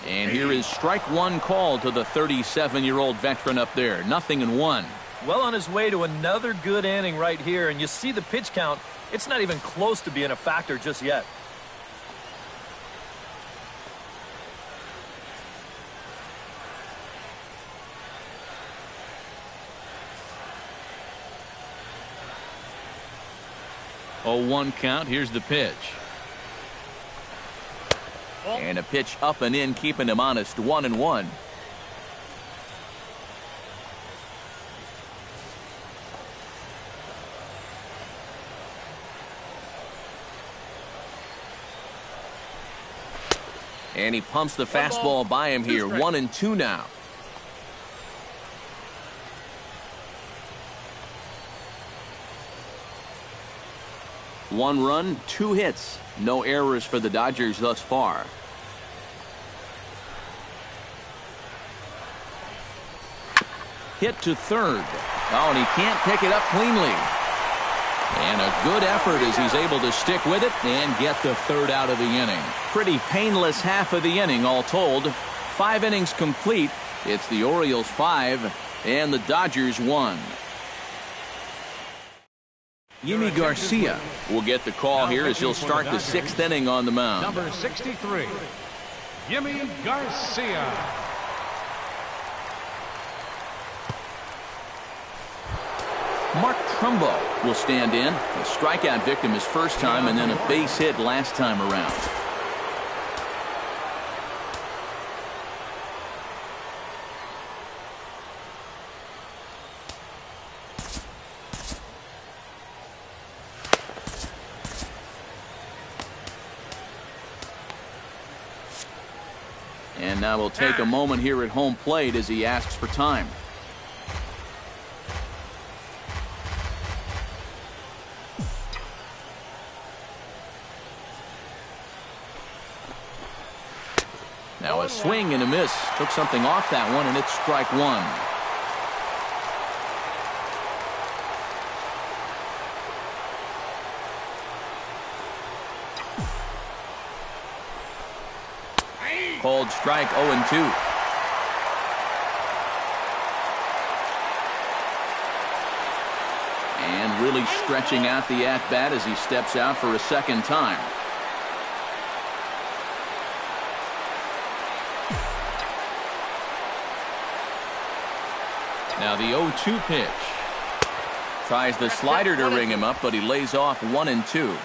Speaker 5: And here is strike 1 call to the 37-year-old veteran up there. 0-1.
Speaker 2: Well on his way to another good inning right here, and you see the pitch count. It's not even close to being a factor just yet.
Speaker 5: Oh, 1 count. Here's the pitch. And a pitch up and in, keeping him honest. 1-1. And he pumps the fastball by him here. 1-2 now. One run, 2 hits. No errors for the Dodgers thus far. Hit to third. Oh, and he can't pick it up cleanly. And a good effort as he's able to stick with it and get the 3rd out of the inning. Pretty painless half of the inning all told. 5 innings complete. It's the Orioles 5 and the Dodgers 1. Yimi Garcia will get the call here as he'll start the 6th inning on the mound.
Speaker 3: Number 63, Yimi Garcia.
Speaker 5: Mark Trumbo will stand in. A strikeout victim his first time and then a base hit last time around. And now we'll take a moment here at home plate as he asks for time. Now a swing and a miss. Took something off that one, and it's strike 1. Called strike 0-2. And really stretching out the at-bat as he steps out for a second time. Now the 0-2 pitch. Tries the slider to ring him up, but he lays off 1-2.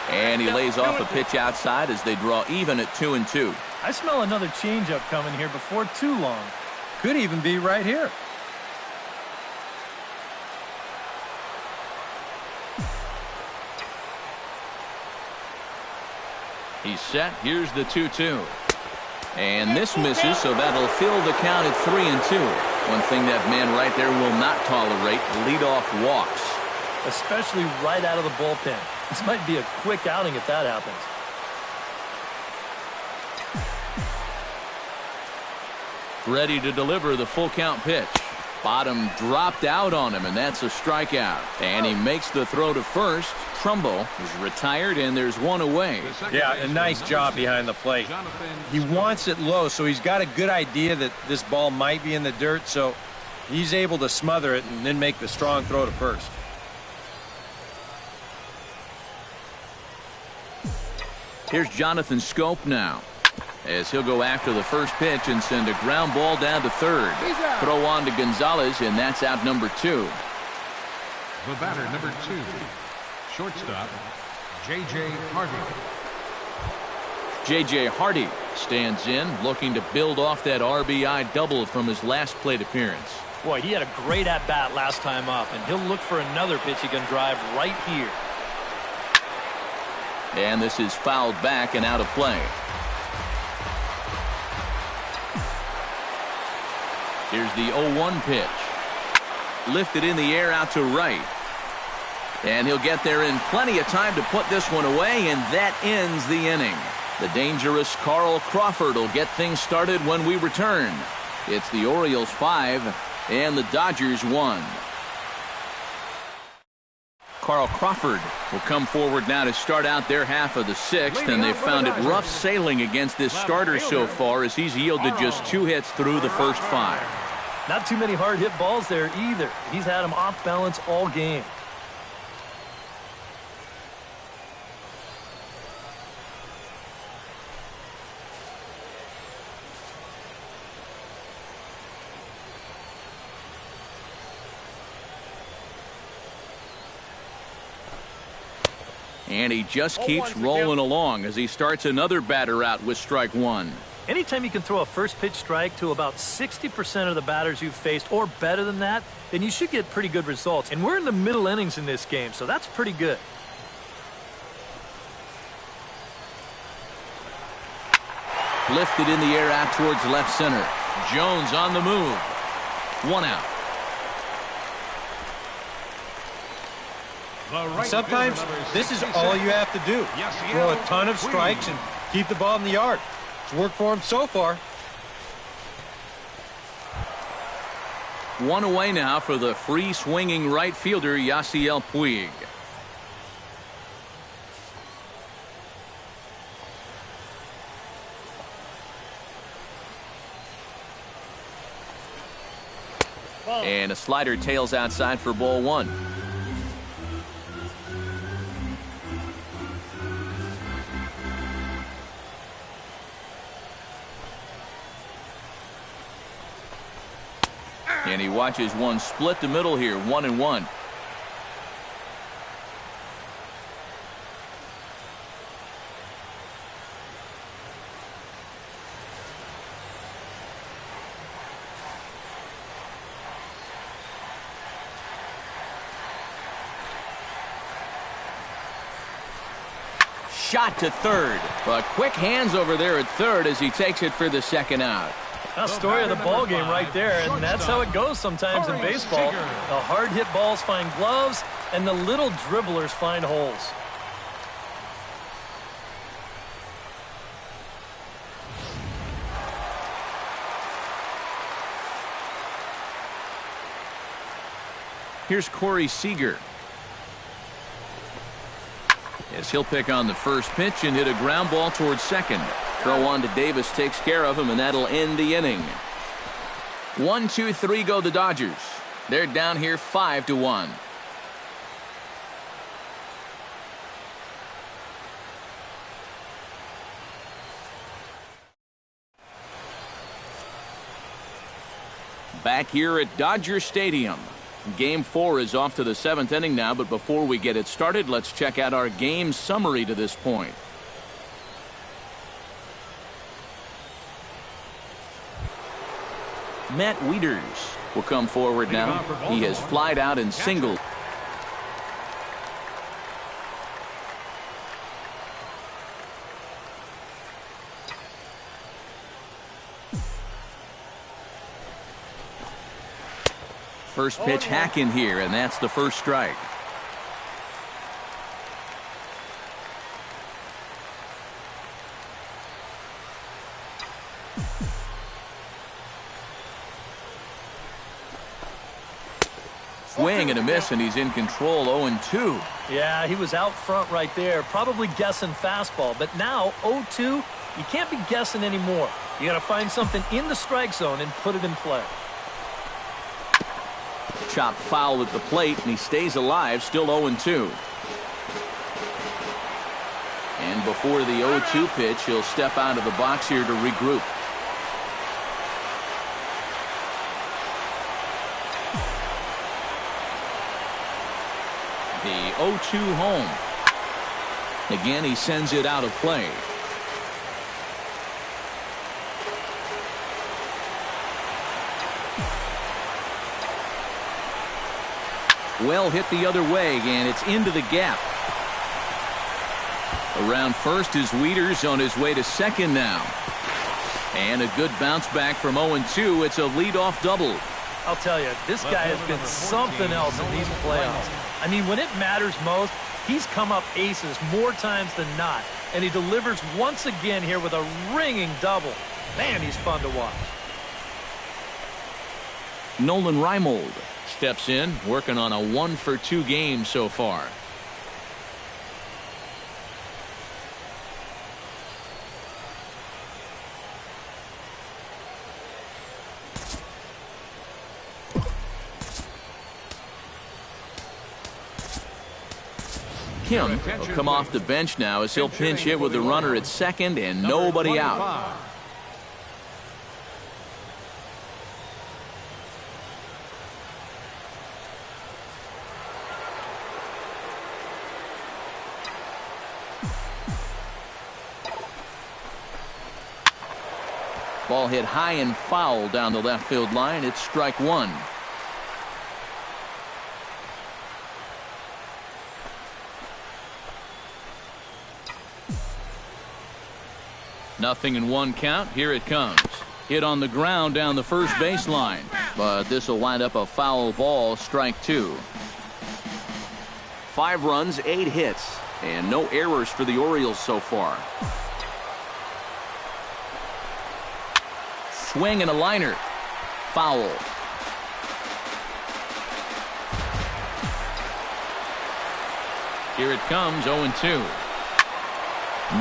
Speaker 5: And he lays off a pitch outside as they draw even at 2-2.
Speaker 2: I smell another changeup coming here before too long.
Speaker 6: Could even be right here.
Speaker 5: He's set. Here's the 2-2. And this misses, so that'll fill the count at 3-2. One thing that man right there will not tolerate, leadoff walks.
Speaker 2: Especially right out of the bullpen. This might be a quick outing if that happens.
Speaker 5: Ready to deliver the full count pitch. Bottom dropped out on him, and that's a strikeout. And he makes the throw to first. Trumbo is retired, and there's one away.
Speaker 6: Yeah, a nice job behind the plate. He wants it low, so he's got a good idea that this ball might be in the dirt, so he's able to smother it and then make the strong throw to first.
Speaker 5: Here's Jonathan Scope now, as he'll go after the first pitch and send a ground ball down to third. Throw on to Gonzalez, and that's out number 2.
Speaker 3: The batter, number 2, shortstop, J.J. Hardy.
Speaker 5: J.J. Hardy stands in, looking to build off that RBI double from his last plate appearance.
Speaker 2: Boy, he had a great at-bat last time up, and he'll look for another pitch he can drive right here.
Speaker 5: And this is fouled back and out of play. Here's the 0-1 pitch. Lifted in the air out to right. And he'll get there in plenty of time to put this one away, and that ends the inning. The dangerous Carl Crawford will get things started when we return. It's the Orioles 5 and the Dodgers 1. Carl Crawford will come forward now to start out their half of the 6th, and they've found it rough sailing against this starter so far as he's yielded just 2 hits through the first 5.
Speaker 2: Not too many hard hit balls there either. He's had them off balance all game.
Speaker 5: And he just keeps rolling along as he starts another batter out with strike 1.
Speaker 2: Anytime you can throw a first pitch strike to about 60% of the batters you've faced or better than that, then you should get pretty good results. And we're in the middle innings in this game, so that's pretty good.
Speaker 5: Lifted in the air out towards left center. Jones on the move. 1 out.
Speaker 6: Sometimes this is all you have to do. Throw a ton of strikes and keep the ball in the yard. It's worked for him so far.
Speaker 5: 1 away now for the free swinging right fielder Yasiel Puig. And a slider tails outside for ball 1. And he watches one split the middle here, 1-1. Shot to third, but quick hands over there at third as he takes it for the second out.
Speaker 2: A story of the ball game right there, and that's how it goes sometimes in baseball. The hard hit balls find gloves, and the little dribblers find holes.
Speaker 5: Here's Corey Seager. As he'll pick on the first pitch and hit a ground ball towards second. Throw on to Davis takes care of him, and that'll end the inning. 1-2-3 go the Dodgers. They're down here 5-1. Back here at Dodger Stadium. Game 4 is off to the 7th inning now, but before we get it started, let's check out our game summary to this point. Matt Wieters will come forward now. He has flied out and singled. First pitch hack in here, and that's the first strike. Swing and a miss, and he's in control. 0-2.
Speaker 2: Yeah, he was out front right there, probably guessing fastball. But now 0-2, you can't be guessing anymore. You got to find something in the strike zone and put it in play.
Speaker 5: Chopped foul at the plate, and he stays alive, still 0-2. And before the 0-2 pitch, he'll step out of the box here to regroup. The 0-2 home. Again, he sends it out of play. Well hit the other way, and it's into the gap. Around first is Wieters on his way to second now. And a good bounce back from 0-2. It's a leadoff double.
Speaker 2: I'll tell you, this guy has been something else in these playoffs. I mean, when it matters most, he's come up aces more times than not. And he delivers once again here with a ringing double. Man, he's fun to watch.
Speaker 5: Nolan Reimold steps in, working on a 1-for-2 game so far. Kim will come off the bench now as he'll pinch hit with the runner at second and nobody out. Ball hit high and foul down the left field line. It's strike one. Nothing in one count. Here it comes. Hit on the ground down the first baseline. But this will wind up a foul ball. Strike two. 5 runs, 8 hits, and no errors for the Orioles so far. Swing and a liner. Foul. Here it comes, 0-2.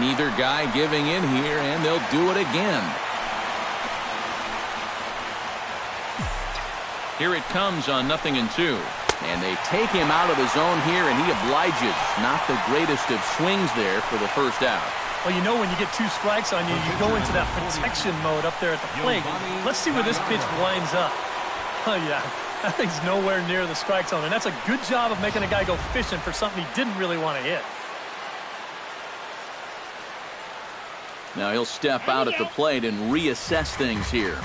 Speaker 5: Neither guy giving in here, and they'll do it again. Here it comes on 0-2. And they take him out of the zone here, and he obliges. Not the greatest of swings there for the first out.
Speaker 2: Well, you know when you get 2 strikes on you, you go into that protection mode up there at the plate. Let's see where this pitch winds up. Oh, yeah. That thing's nowhere near the strike zone, and that's a good job of making a guy go fishing for something he didn't really want to hit.
Speaker 5: Now he'll step out at the plate and reassess things here.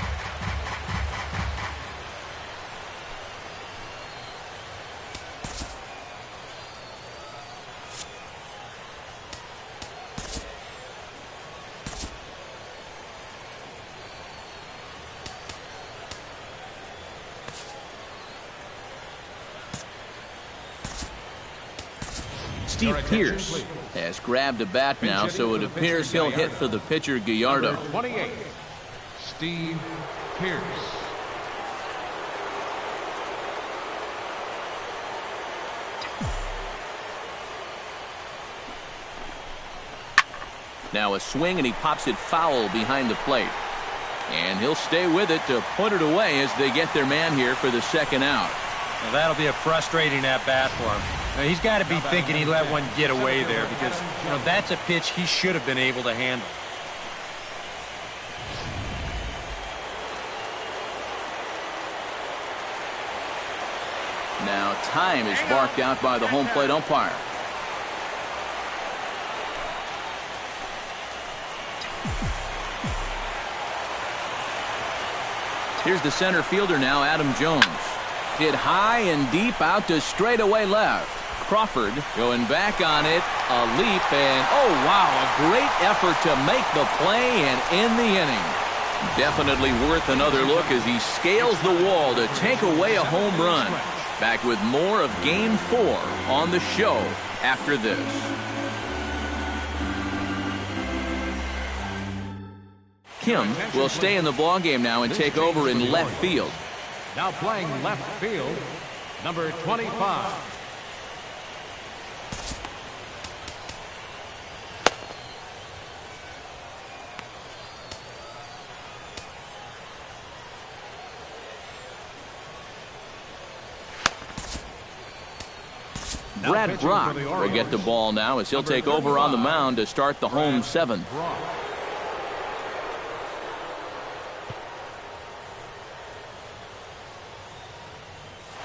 Speaker 5: Steve Pearce has grabbed a bat now, so it appears he'll hit for the pitcher Gallardo.
Speaker 3: 28, Steve Pearce.
Speaker 5: Now a swing, and he pops it foul behind the plate. And he'll stay with it to put it away as they get their man here for the second out.
Speaker 6: Well, that'll be a frustrating at-bat for him. Now, he's got to be thinking he let one get away there because, that's a pitch he should have been able to handle.
Speaker 5: Now time is barked out by the home plate umpire. Here's the center fielder now, Adam Jones. Hit high and deep out to straightaway left. Crawford going back on it. A leap, and oh wow, a great effort to make the play and end the inning. Definitely worth another look as he scales the wall to take away a home run. Back with more of Game 4 on the show after this. Kim will stay in the ballgame now and take over in left field.
Speaker 3: Now playing left field, number 25.
Speaker 5: Brad Brock will get the ball now as he'll take over on the mound to start the home seventh.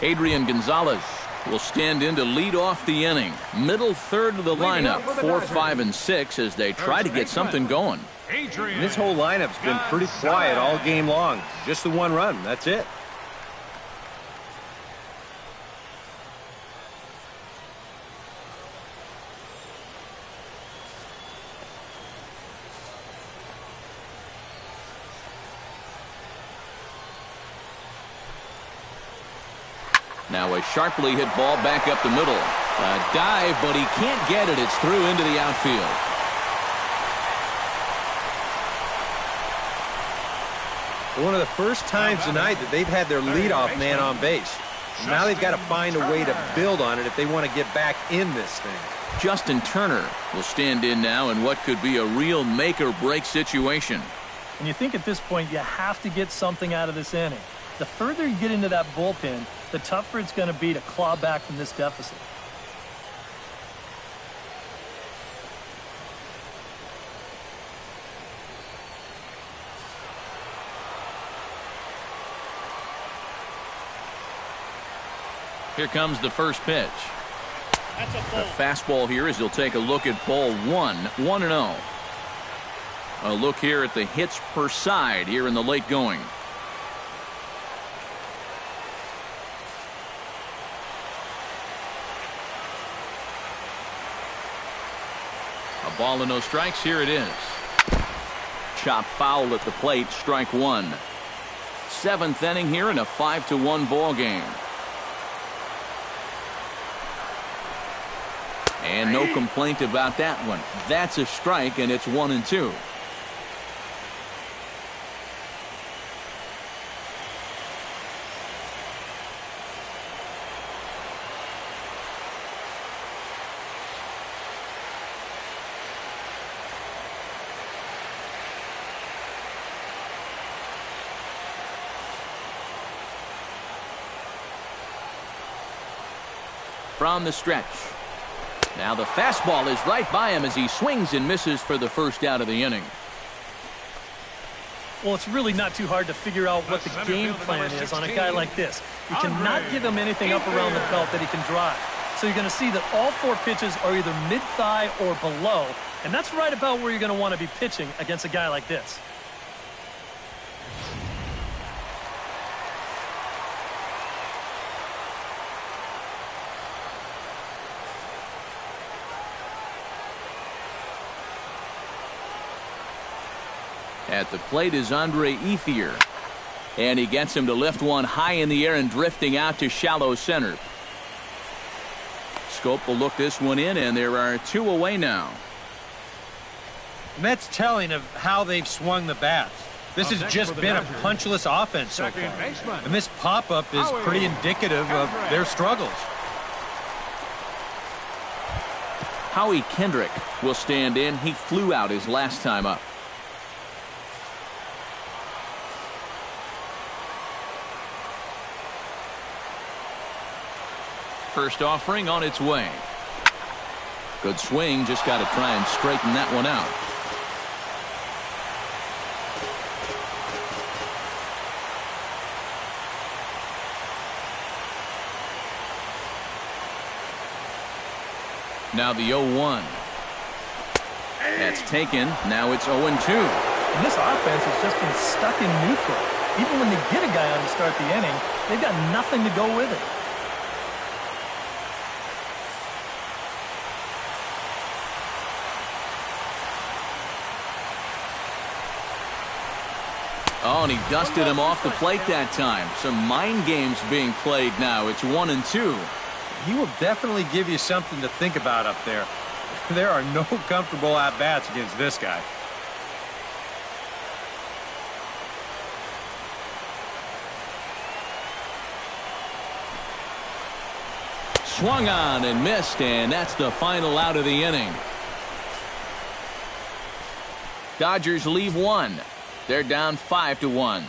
Speaker 5: Adrian Gonzalez will stand in to lead off the inning. Middle third of the lineup, 4, 5, and 6 as they try to get something going.
Speaker 6: This whole lineup's been pretty quiet all game long. Just the one run, that's it.
Speaker 5: Now a sharply hit ball back up the middle. A dive, but he can't get it. It's through into the outfield.
Speaker 6: One of the first times tonight that they've had their leadoff man on base. Now they've got to find a way to build on it if they want to get back in this thing.
Speaker 5: Justin Turner will stand in now in what could be a real make-or-break situation.
Speaker 2: And you think at this point you have to get something out of this inning. The further you get into that bullpen, the tougher it's going to be to claw back from this deficit.
Speaker 5: Here comes the first pitch. The fastball here as he'll take a look at ball 1, 1-0. A look here at the hits per side here in the late going. A ball and no strikes. Here it is. Chop foul at the plate. Strike one. Seventh inning here in a 5-1 ball game. And no complaint about that one. That's a strike, and it's 1-2. From the stretch. Now the fastball is right by him as he swings and misses for the first out of the inning.
Speaker 2: Well, it's really not too hard to figure out what the game plan is on a guy like this. You cannot give him anything up around the belt that he can drive. So you're going to see that all four pitches are either mid-thigh or below, and that's right about where you're going to want to be pitching against a guy like this.
Speaker 5: At the plate is Andre Ethier. And he gets him to lift one high in the air and drifting out to shallow center. Scope will look this one in, and there are two away now.
Speaker 6: And that's telling of how they've swung the bats. This has just been a punchless offense so far. And this pop-up is pretty indicative of their struggles.
Speaker 1: Howie Kendrick will stand in. He flew out his last time up. First offering on its way. Good swing, just got to try and straighten that one out. Now the 0-1. That's taken. Now it's 0-2.
Speaker 2: And this offense has just been stuck in neutral. Even when they get a guy on to start the inning, they've got nothing to go with it.
Speaker 1: Oh, and he dusted him off the plate that time. Some mind games being played now. It's 1-2.
Speaker 6: He will definitely give you something to think about up there. There are no comfortable at-bats against this guy.
Speaker 1: Swung on and missed, and that's the final out of the inning. Dodgers leave one. They're down 5-1.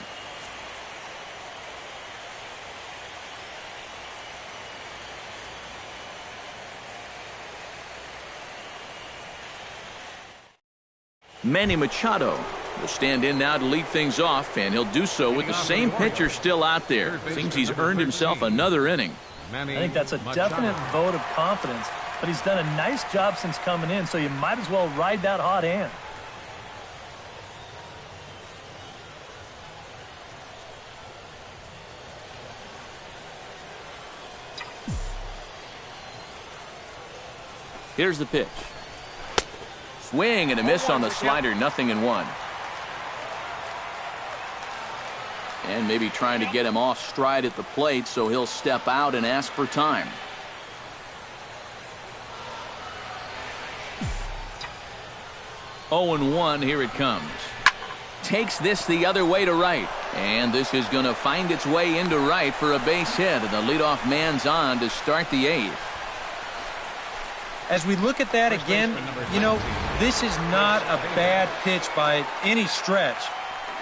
Speaker 1: Manny Machado will stand in now to lead things off, and he'll do so with the same pitcher still out there. Seems he's earned himself another inning.
Speaker 2: I think that's a definite vote of confidence, but he's done a nice job since coming in, so you might as well ride that hot hand.
Speaker 1: Here's the pitch. Swing and a miss on the slider, 0-1. And maybe trying to get him off stride at the plate, so he'll step out and ask for time. Oh, 0-1, here it comes. Takes this the other way to right. And this is going to find its way into right for a base hit. And the leadoff man's on to start the 8th.
Speaker 6: As we look at that again, you know, this is not a bad pitch by any stretch.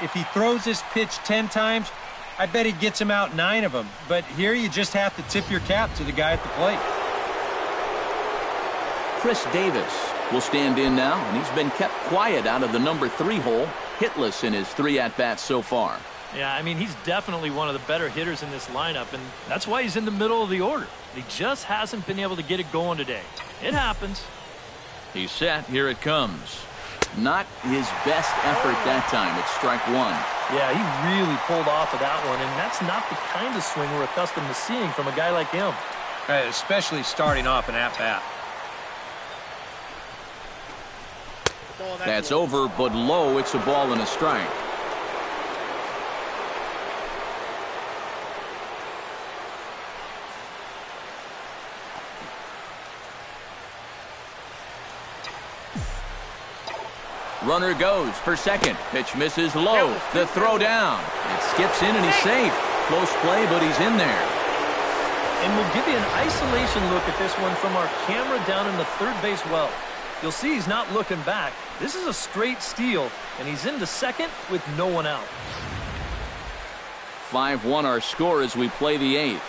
Speaker 6: If he throws this pitch 10 times, I bet he gets him out 9 of them. But here you just have to tip your cap to the guy at the plate.
Speaker 1: Chris Davis will stand in now, and he's been kept quiet out of the number 3 hole, hitless in his 3 at-bats so far.
Speaker 2: Yeah, I mean, he's definitely one of the better hitters in this lineup, and that's why he's in the middle of the order. He just hasn't been able to get it going today. It happens.
Speaker 1: He's set. Here it comes. Not his best effort that time. It's strike 1.
Speaker 2: Yeah, he really pulled off of that one, and that's not the kind of swing we're accustomed to seeing from a guy like him.
Speaker 6: Especially starting off an at-bat.
Speaker 1: That's over, but low. It's a ball and a strike. Runner goes for second. Pitch misses low. The throw down. It skips in and he's safe. Close play, but he's in there.
Speaker 2: And we'll give you an isolation look at this one from our camera down in the third base well. You'll see he's not looking back. This is a straight steal, and he's into second with no one out.
Speaker 1: 5-1 our score as we play the 8th.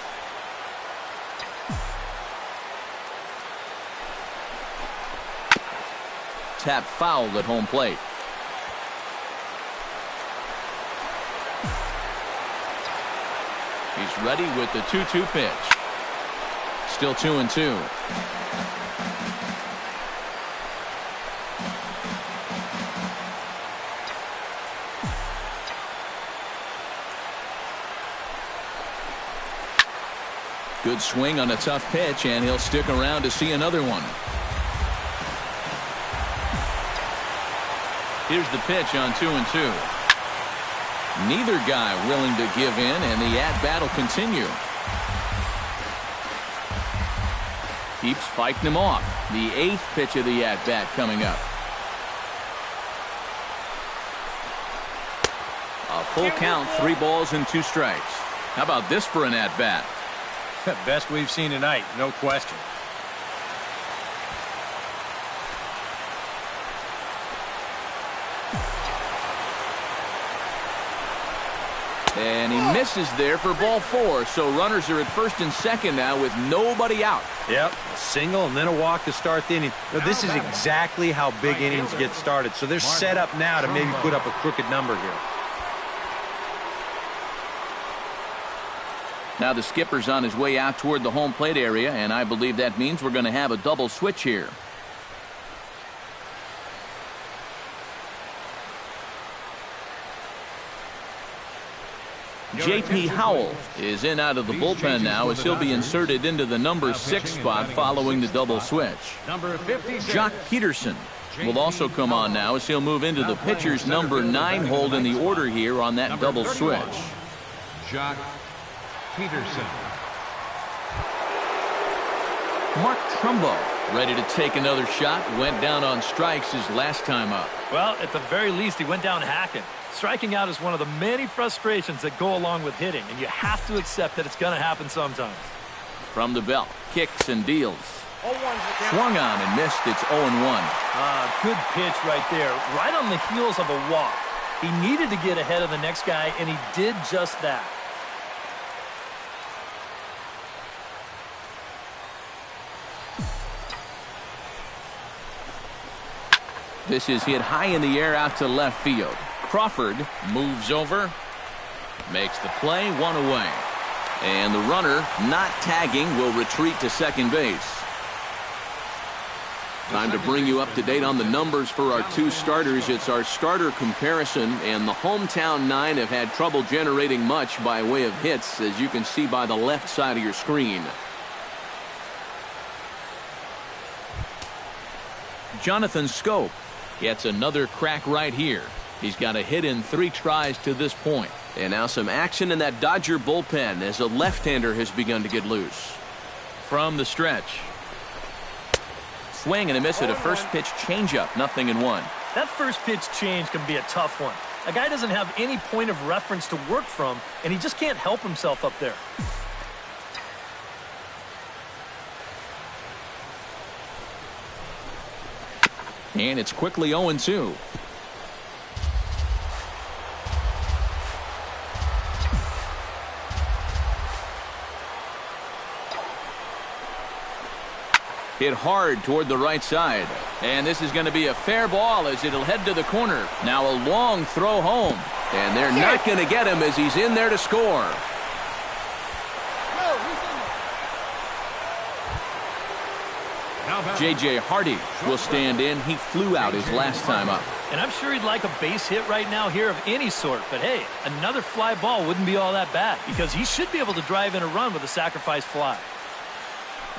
Speaker 1: Tap fouled at home plate. He's ready with the 2-2 pitch. Still 2-2. Good swing on a tough pitch, and he'll stick around to see another one. Here's the pitch on 2-2. Neither guy willing to give in, and the at-bat will continue. Keeps fighting him off. The 8th pitch of the at-bat coming up. A full count, 3 balls and 2 strikes. How about this for an at-bat?
Speaker 6: Best we've seen tonight, no question.
Speaker 5: And he misses there for ball 4. So runners are at first and second now with nobody out.
Speaker 6: Yep, a single and then a walk to start the inning. Now, this is exactly how big innings get started. So they're set up now to maybe put up a crooked number here.
Speaker 5: Now the skipper's on his way out toward the home plate area, and I believe that means we're going to have a double switch here. J.P. Howell is in out of the bullpen now as he'll be inserted into the number 6 spot following the double switch. Jock Peterson will also come on now as he'll move into the pitcher's number 9 hold in the order here on that double switch.
Speaker 3: Jock Peterson.
Speaker 5: Mark Trumbo ready to take another shot. Went down on strikes his last time up.
Speaker 2: Well, at the very least, he went down hacking. Striking out is one of the many frustrations that go along with hitting, and you have to accept that it's going to happen sometimes.
Speaker 5: From the belt, kicks and deals. Swung on and missed. It's 0-1.
Speaker 2: Good pitch right there, right on the heels of a walk. He needed to get ahead of the next guy, and he did just that.
Speaker 5: This is hit high in the air out to left field. Crawford moves over, makes the play, 1 away. And the runner, not tagging, will retreat to second base. Time to bring you up to date on the numbers for our 2 starters. It's our starter comparison, and the hometown 9 have had trouble generating much by way of hits, as you can see by the left side of your screen. Jonathan Schoop gets another crack right here. He's got a hit in 3 tries to this point. And now some action in that Dodger bullpen as a left-hander has begun to get loose. From the stretch. Swing and a miss at a first pitch changeup. 0-1.
Speaker 2: That first pitch change can be a tough one. A guy doesn't have any point of reference to work from, and he just can't help himself up there.
Speaker 5: And it's quickly 0-2. Hit hard toward the right side. And this is going to be a fair ball as it'll head to the corner. Now a long throw home. And they're not going to get him as he's in there to score. J.J. Hardy will stand in. He flew out his last time up.
Speaker 2: And I'm sure he'd like a base hit right now here of any sort. But hey, another fly ball wouldn't be all that bad because he should be able to drive in a run with a sacrifice fly.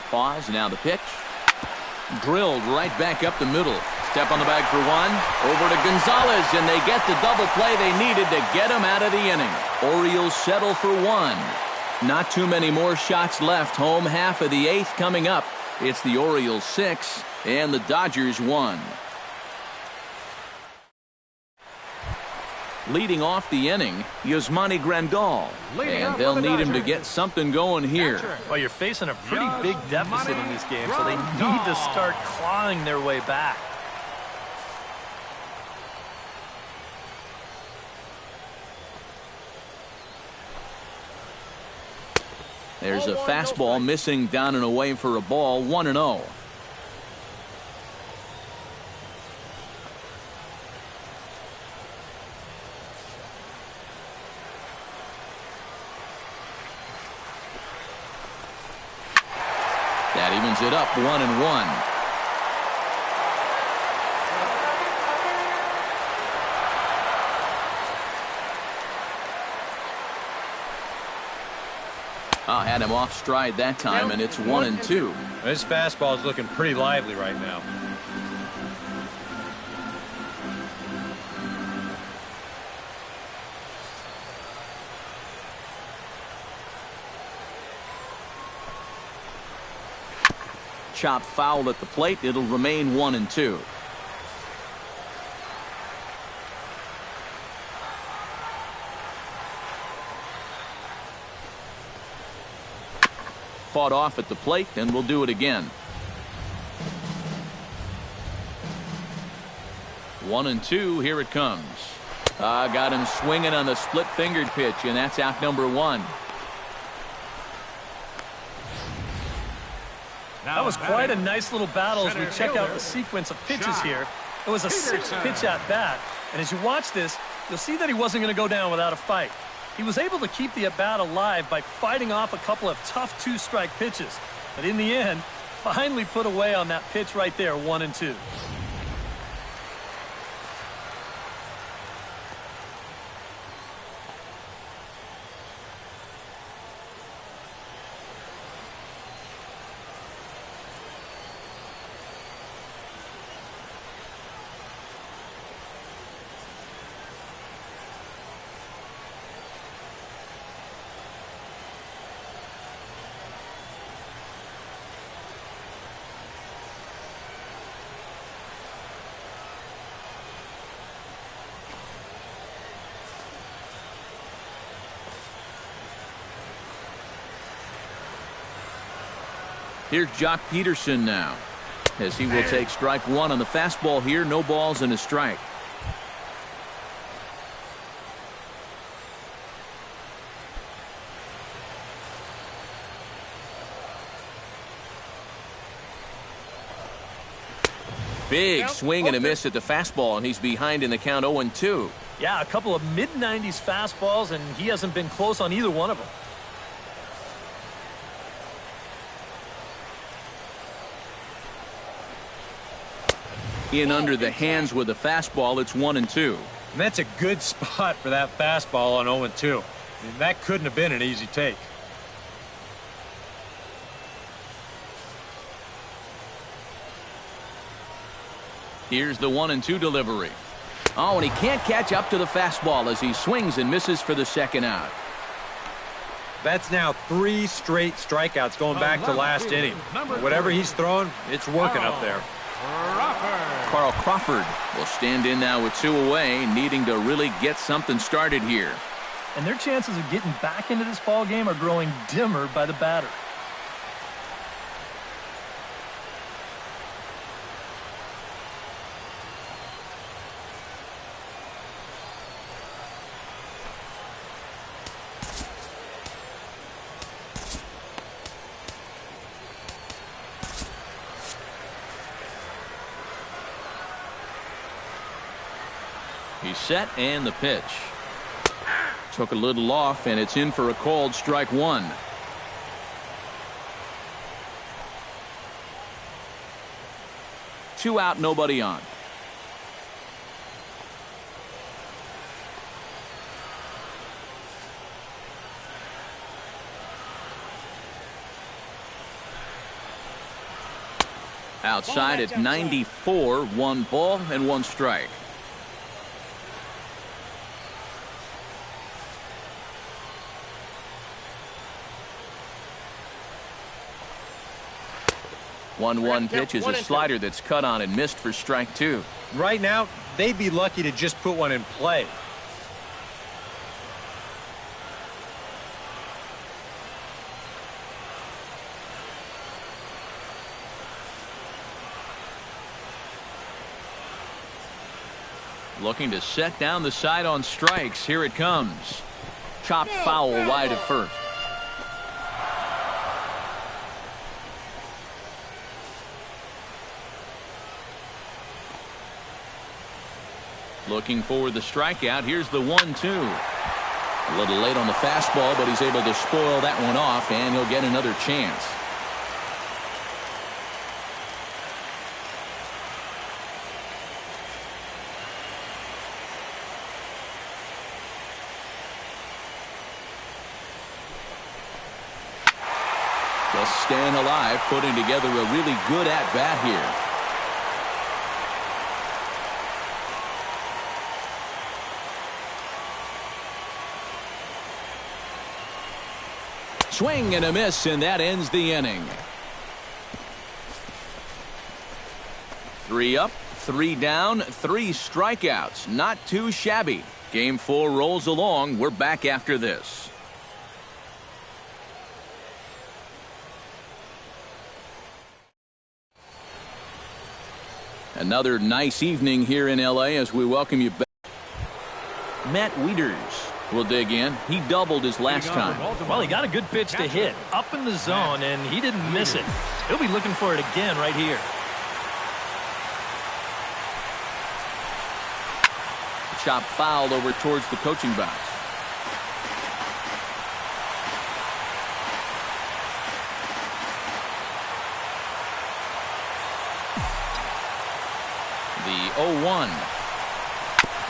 Speaker 5: Pause, now the pitch. Drilled right back up the middle. Step on the bag for 1. Over to Gonzalez, and they get the double play they needed to get him out of the inning. Orioles settle for 1. Not too many more shots left. Home half of the 8th coming up. It's the Orioles 6 and the Dodgers 1. Leading off the inning, Yasmani Grandal. And they'll need him to get something going here.
Speaker 2: Well, you're facing a pretty big deficit in this game, so they need to start clawing their way back.
Speaker 5: There's a fastball missing down and away for a ball, 1-0. That evens it up, 1-1. Had him off stride that time, and it's 1-2.
Speaker 6: This fastball is looking pretty lively right now.
Speaker 5: Chop foul at the plate. It'll remain 1-2. Fought off at the plate, and we'll do it again. 1-2. Here it comes. Got him swinging on the split-fingered pitch, and that's out number 1.
Speaker 2: That was quite a nice little battle as we check out the sequence of pitches here. It was a 6-pitch at bat, and as you watch this, you'll see that he wasn't going to go down without a fight. He was able to keep the at-bat alive by fighting off a couple of tough 2-strike pitches, but in the end, finally put away on that pitch right there, 1-2.
Speaker 5: Here's Jock Peterson now, as he will take strike 1 on the fastball here. No balls and a strike. Big swing and a miss at the fastball, and he's behind in the count 0-2.
Speaker 2: Yeah, a couple of mid-90s fastballs, and he hasn't been close on either one of them.
Speaker 5: In under the hands with a fastball. It's 1-2.
Speaker 6: And that's a good spot for that fastball on 0-2. I mean, that couldn't have been an easy take.
Speaker 5: Here's the 1-2 delivery. Oh, and he can't catch up to the fastball as he swings and misses for the second out.
Speaker 6: That's now 3 straight strikeouts going back to last inning. Whatever he's throwing, it's working up there.
Speaker 5: Carl Crawford will stand in now with 2 away, needing to really get something started here.
Speaker 2: And their chances of getting back into this ball game are growing dimmer by the batter.
Speaker 5: He's set, and the pitch. Took a little off, and it's in for a called strike 1. Two out, nobody on. Outside at 94, 1 ball and 1 strike. One pitch is a slider that's cut on and missed for strike 2.
Speaker 6: Right now, they'd be lucky to just put one in play.
Speaker 5: Looking to set down the side on strikes. Here it comes. Chopped foul wide of first. Looking for the strikeout. Here's the 1-2. A little late on the fastball, but he's able to spoil that one off, and he'll get another chance. Just staying alive, putting together a really good at-bat here. Swing and a miss, and that ends the inning. 3 up, 3 down, 3 strikeouts. Not too shabby. Game 4 rolls along. We're back after this. Another nice evening here in L.A. as we welcome you back. Matt Wieters will dig in. He doubled his last time.
Speaker 2: Well, he got a good pitch to hit up in the zone, and he didn't miss it. He'll be looking for it again right here.
Speaker 5: Chop fouled over towards the coaching box. The 0-1.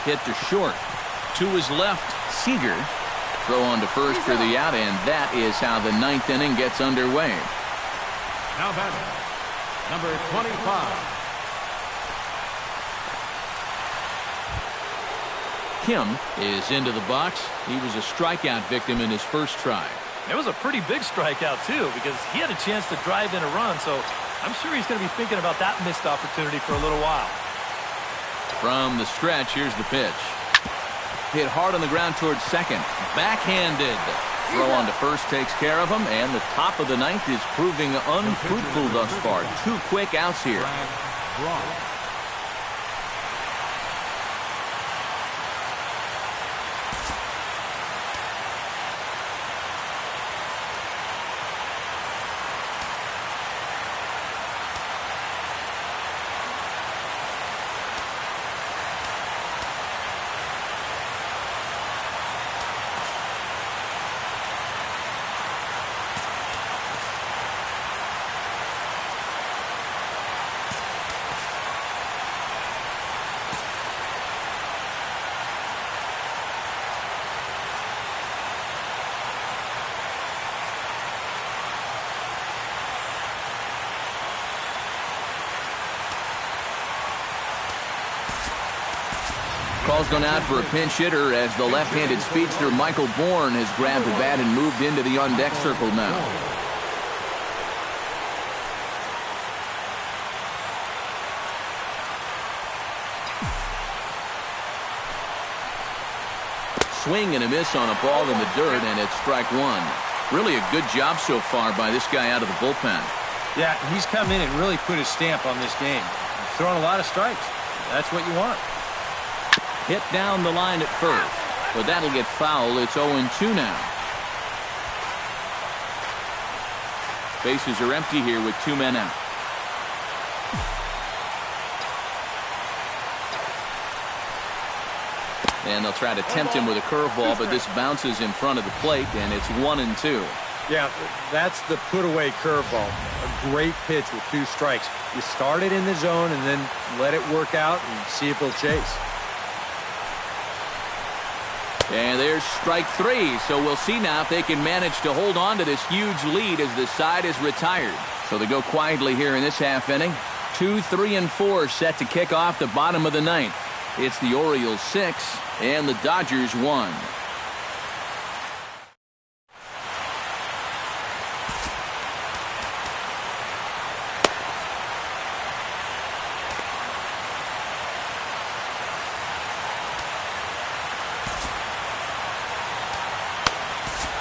Speaker 5: Hit to short. To his left, Seager. Throw on to first for the out, and that is how the ninth inning gets underway.
Speaker 3: Now batting, number 25.
Speaker 5: Kim is into the box. He was a strikeout victim in his first try.
Speaker 2: It was a pretty big strikeout, too, because he had a chance to drive in a run, so I'm sure he's going to be thinking about that missed opportunity for a little while.
Speaker 5: From the stretch, here's the pitch. Hit hard on the ground towards second. Backhanded. Throw on to first takes care of him, and the top of the ninth is proving unfruitful thus far. 2 quick outs here. Call's gone out for a pinch hitter as the left-handed speedster Michael Bourne has grabbed the bat and moved into the on-deck circle now. Swing and a miss on a ball in the dirt, and it's strike one. Really a good job so far by this guy out of the bullpen.
Speaker 6: Yeah, he's come in and really put his stamp on this game. He's throwing a lot of strikes. That's what you want.
Speaker 5: Hit down the line at first, but that'll get foul. It's 0-2 now. Bases are empty here with 2 men out. And they'll try to tempt him with a curveball, but this bounces in front of the plate, and it's 1-2.
Speaker 6: Yeah, that's the put-away curveball. A great pitch with 2 strikes. You start it in the zone and then let it work out and see if he'll chase.
Speaker 5: And there's strike 3, so we'll see now if they can manage to hold on to this huge lead as the side is retired. So they go quietly here in this half inning. 2, 3, and 4 set to kick off the bottom of the ninth. It's the Orioles 6 and the Dodgers 1.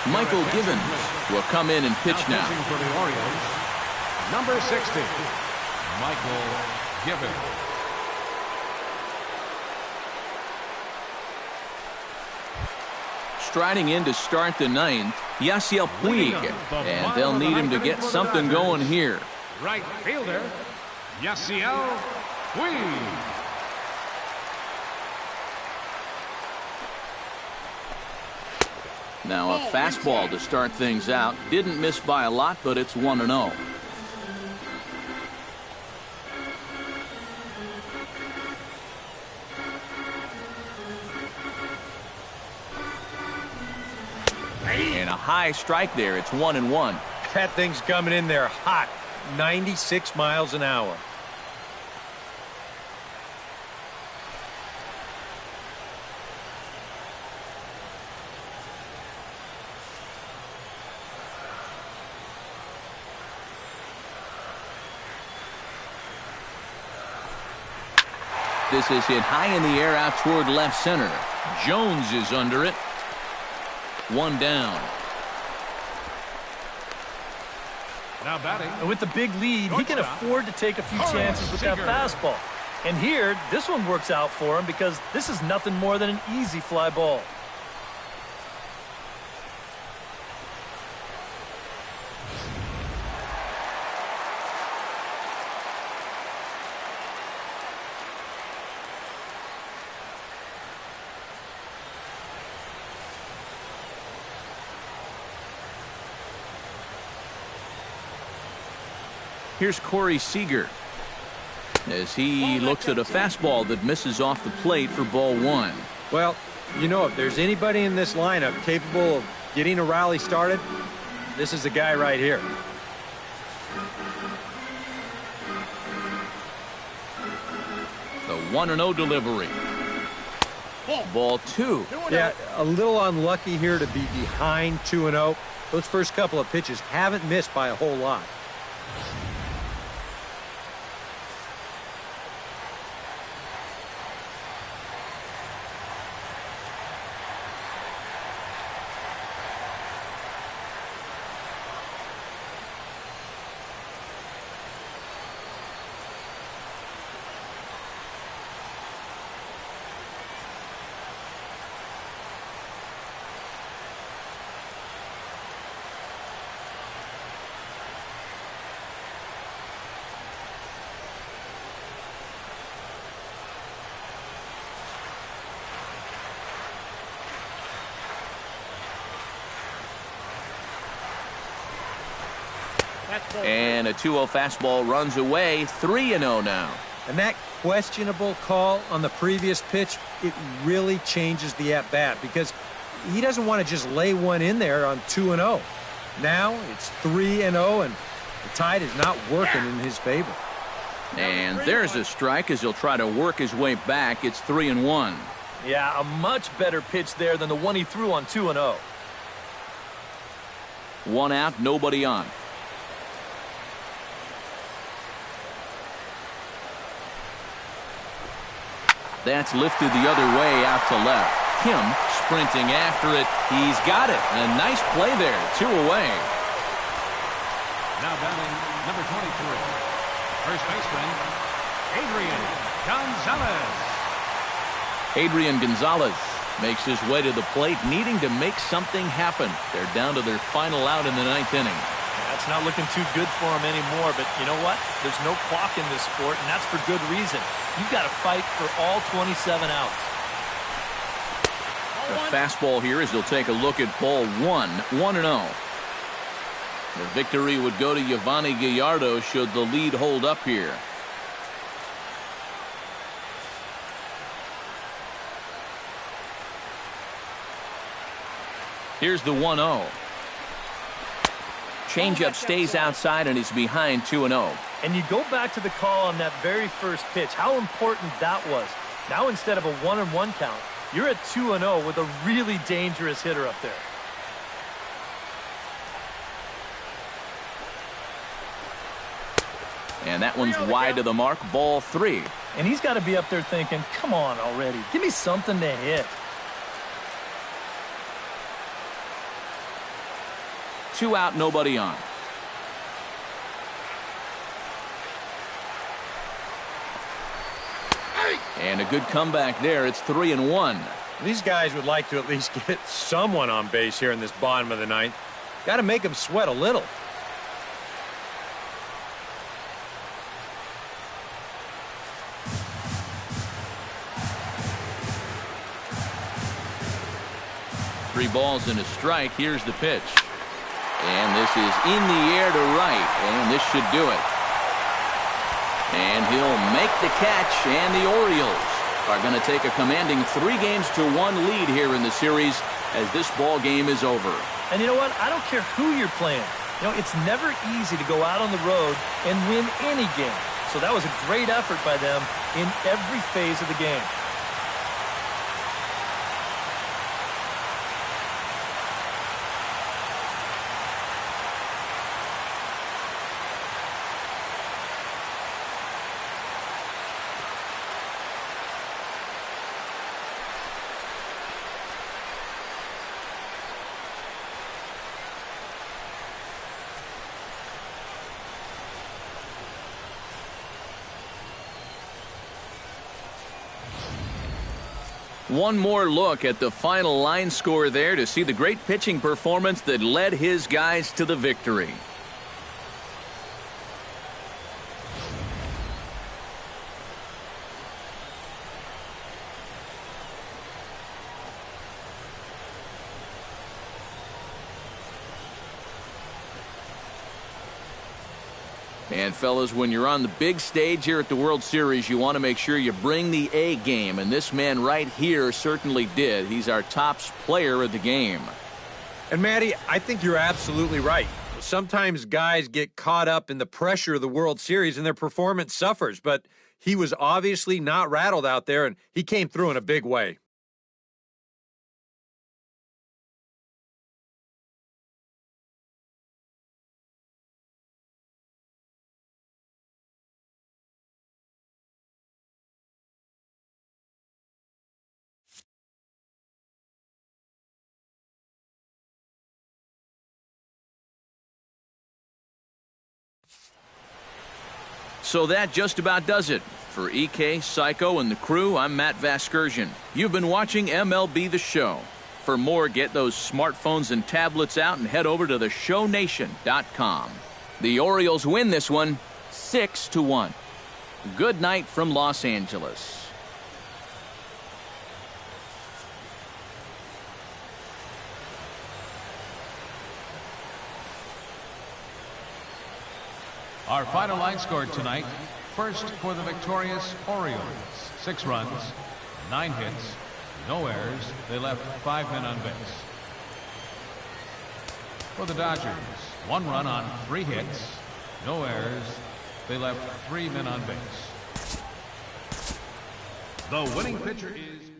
Speaker 5: Michael Givens will come in and pitch now.
Speaker 3: For the Orioles, number 60, Michael Givens.
Speaker 5: Striding in to start the ninth, Yasiel Puig, and they'll need him to get something going here.
Speaker 3: Right fielder, Yasiel Puig.
Speaker 5: Now a fastball to start things out. Didn't miss by a lot, but it's 1-0. And a high strike there. It's 1-1.
Speaker 6: That thing's coming in there hot. 96 miles an hour.
Speaker 5: This is hit high in the air out toward left center. Jones is under it. 1 down.
Speaker 3: Now batting.
Speaker 2: And with the big lead, he can afford to take a few chances with that fastball. And here, this one works out for him because this is nothing more than an easy fly ball.
Speaker 5: Here's Corey Seager as he looks at a fastball that misses off the plate for ball one.
Speaker 6: Well, you know, if there's anybody in this lineup capable of getting a rally started, this is the guy right here.
Speaker 5: The 1-0 delivery. Ball two.
Speaker 6: Yeah, a little unlucky here to be behind 2-0. Those first couple of pitches haven't missed by a whole lot.
Speaker 5: And a 2-0 fastball runs away. 3-0 now.
Speaker 6: And that questionable call on the previous pitch, it really changes the at-bat because he doesn't want to just lay one in there on 2-0. Now it's 3-0, and the tide is not working in his favor.
Speaker 5: And there's a strike as he'll try to work his way back. It's 3-1.
Speaker 2: Yeah, a much better pitch there than the one he threw on 2-0.
Speaker 5: One out, nobody on. That's lifted the other way out to left. Kim sprinting after it. He's got it. A nice play there. 2 away.
Speaker 3: Now batting number 23. First baseman, Adrian Gonzalez.
Speaker 5: Adrian Gonzalez makes his way to the plate, needing to make something happen. They're down to their final out in the 9th inning.
Speaker 2: That's not looking too good for him anymore, but you know what? There's no clock in this sport, and that's for good reason. You've got to fight for all 27 outs.
Speaker 5: The fastball here as he'll take a look at ball one. 1-0. The victory would go to Yovani Gallardo should the lead hold up here. Here's the 1-0. Changeup stays outside and he's behind 2-0.
Speaker 2: And you go back to the call on that very first pitch, how important that was. Now instead of a 1-1 count, you're at 2-0 with a really dangerous hitter up there.
Speaker 5: And that one's wide of the mark, ball 3.
Speaker 2: And he's got to be up there thinking, come on already, give me something to hit.
Speaker 5: 2 out, nobody on. And a good comeback there. It's 3-1.
Speaker 6: These guys would like to at least get someone on base here in this bottom of the 9th. Got to make them sweat a little.
Speaker 5: Three balls and a strike. Here's the pitch. And this is in the air to right. And this should do it. And he'll make the catch. And the Orioles are going to take a commanding 3-1 lead here in the series as this ball game is over.
Speaker 2: And you know what? I don't care who you're playing. You know, it's never easy to go out on the road and win any game. So that was a great effort by them in every phase of the game.
Speaker 1: One more look at the final line score there to see the great pitching performance that led his guys to the victory. And fellas, when you're on the big stage here at the World Series, you want to make sure you bring the A game, and this man right here certainly did. He's our top player of the game.
Speaker 4: And Matty, I think you're absolutely right. Sometimes guys get caught up in the pressure of the World Series and their performance suffers, but he was obviously not rattled out there, and he came through in a big way.
Speaker 1: So that just about does it. For EK, Psycho, and the crew, I'm Matt Vasgersian. You've been watching MLB The Show. For more, get those smartphones and tablets out and head over to theshownation.com. The Orioles win this one 6-1. Good night from Los Angeles.
Speaker 3: Our final line scored tonight. First for the victorious Orioles. 6 runs, 9 hits, no errors. They left 5 men on base. For the Dodgers, 1 run on 3 hits, no errors. They left 3 men on base. The winning pitcher is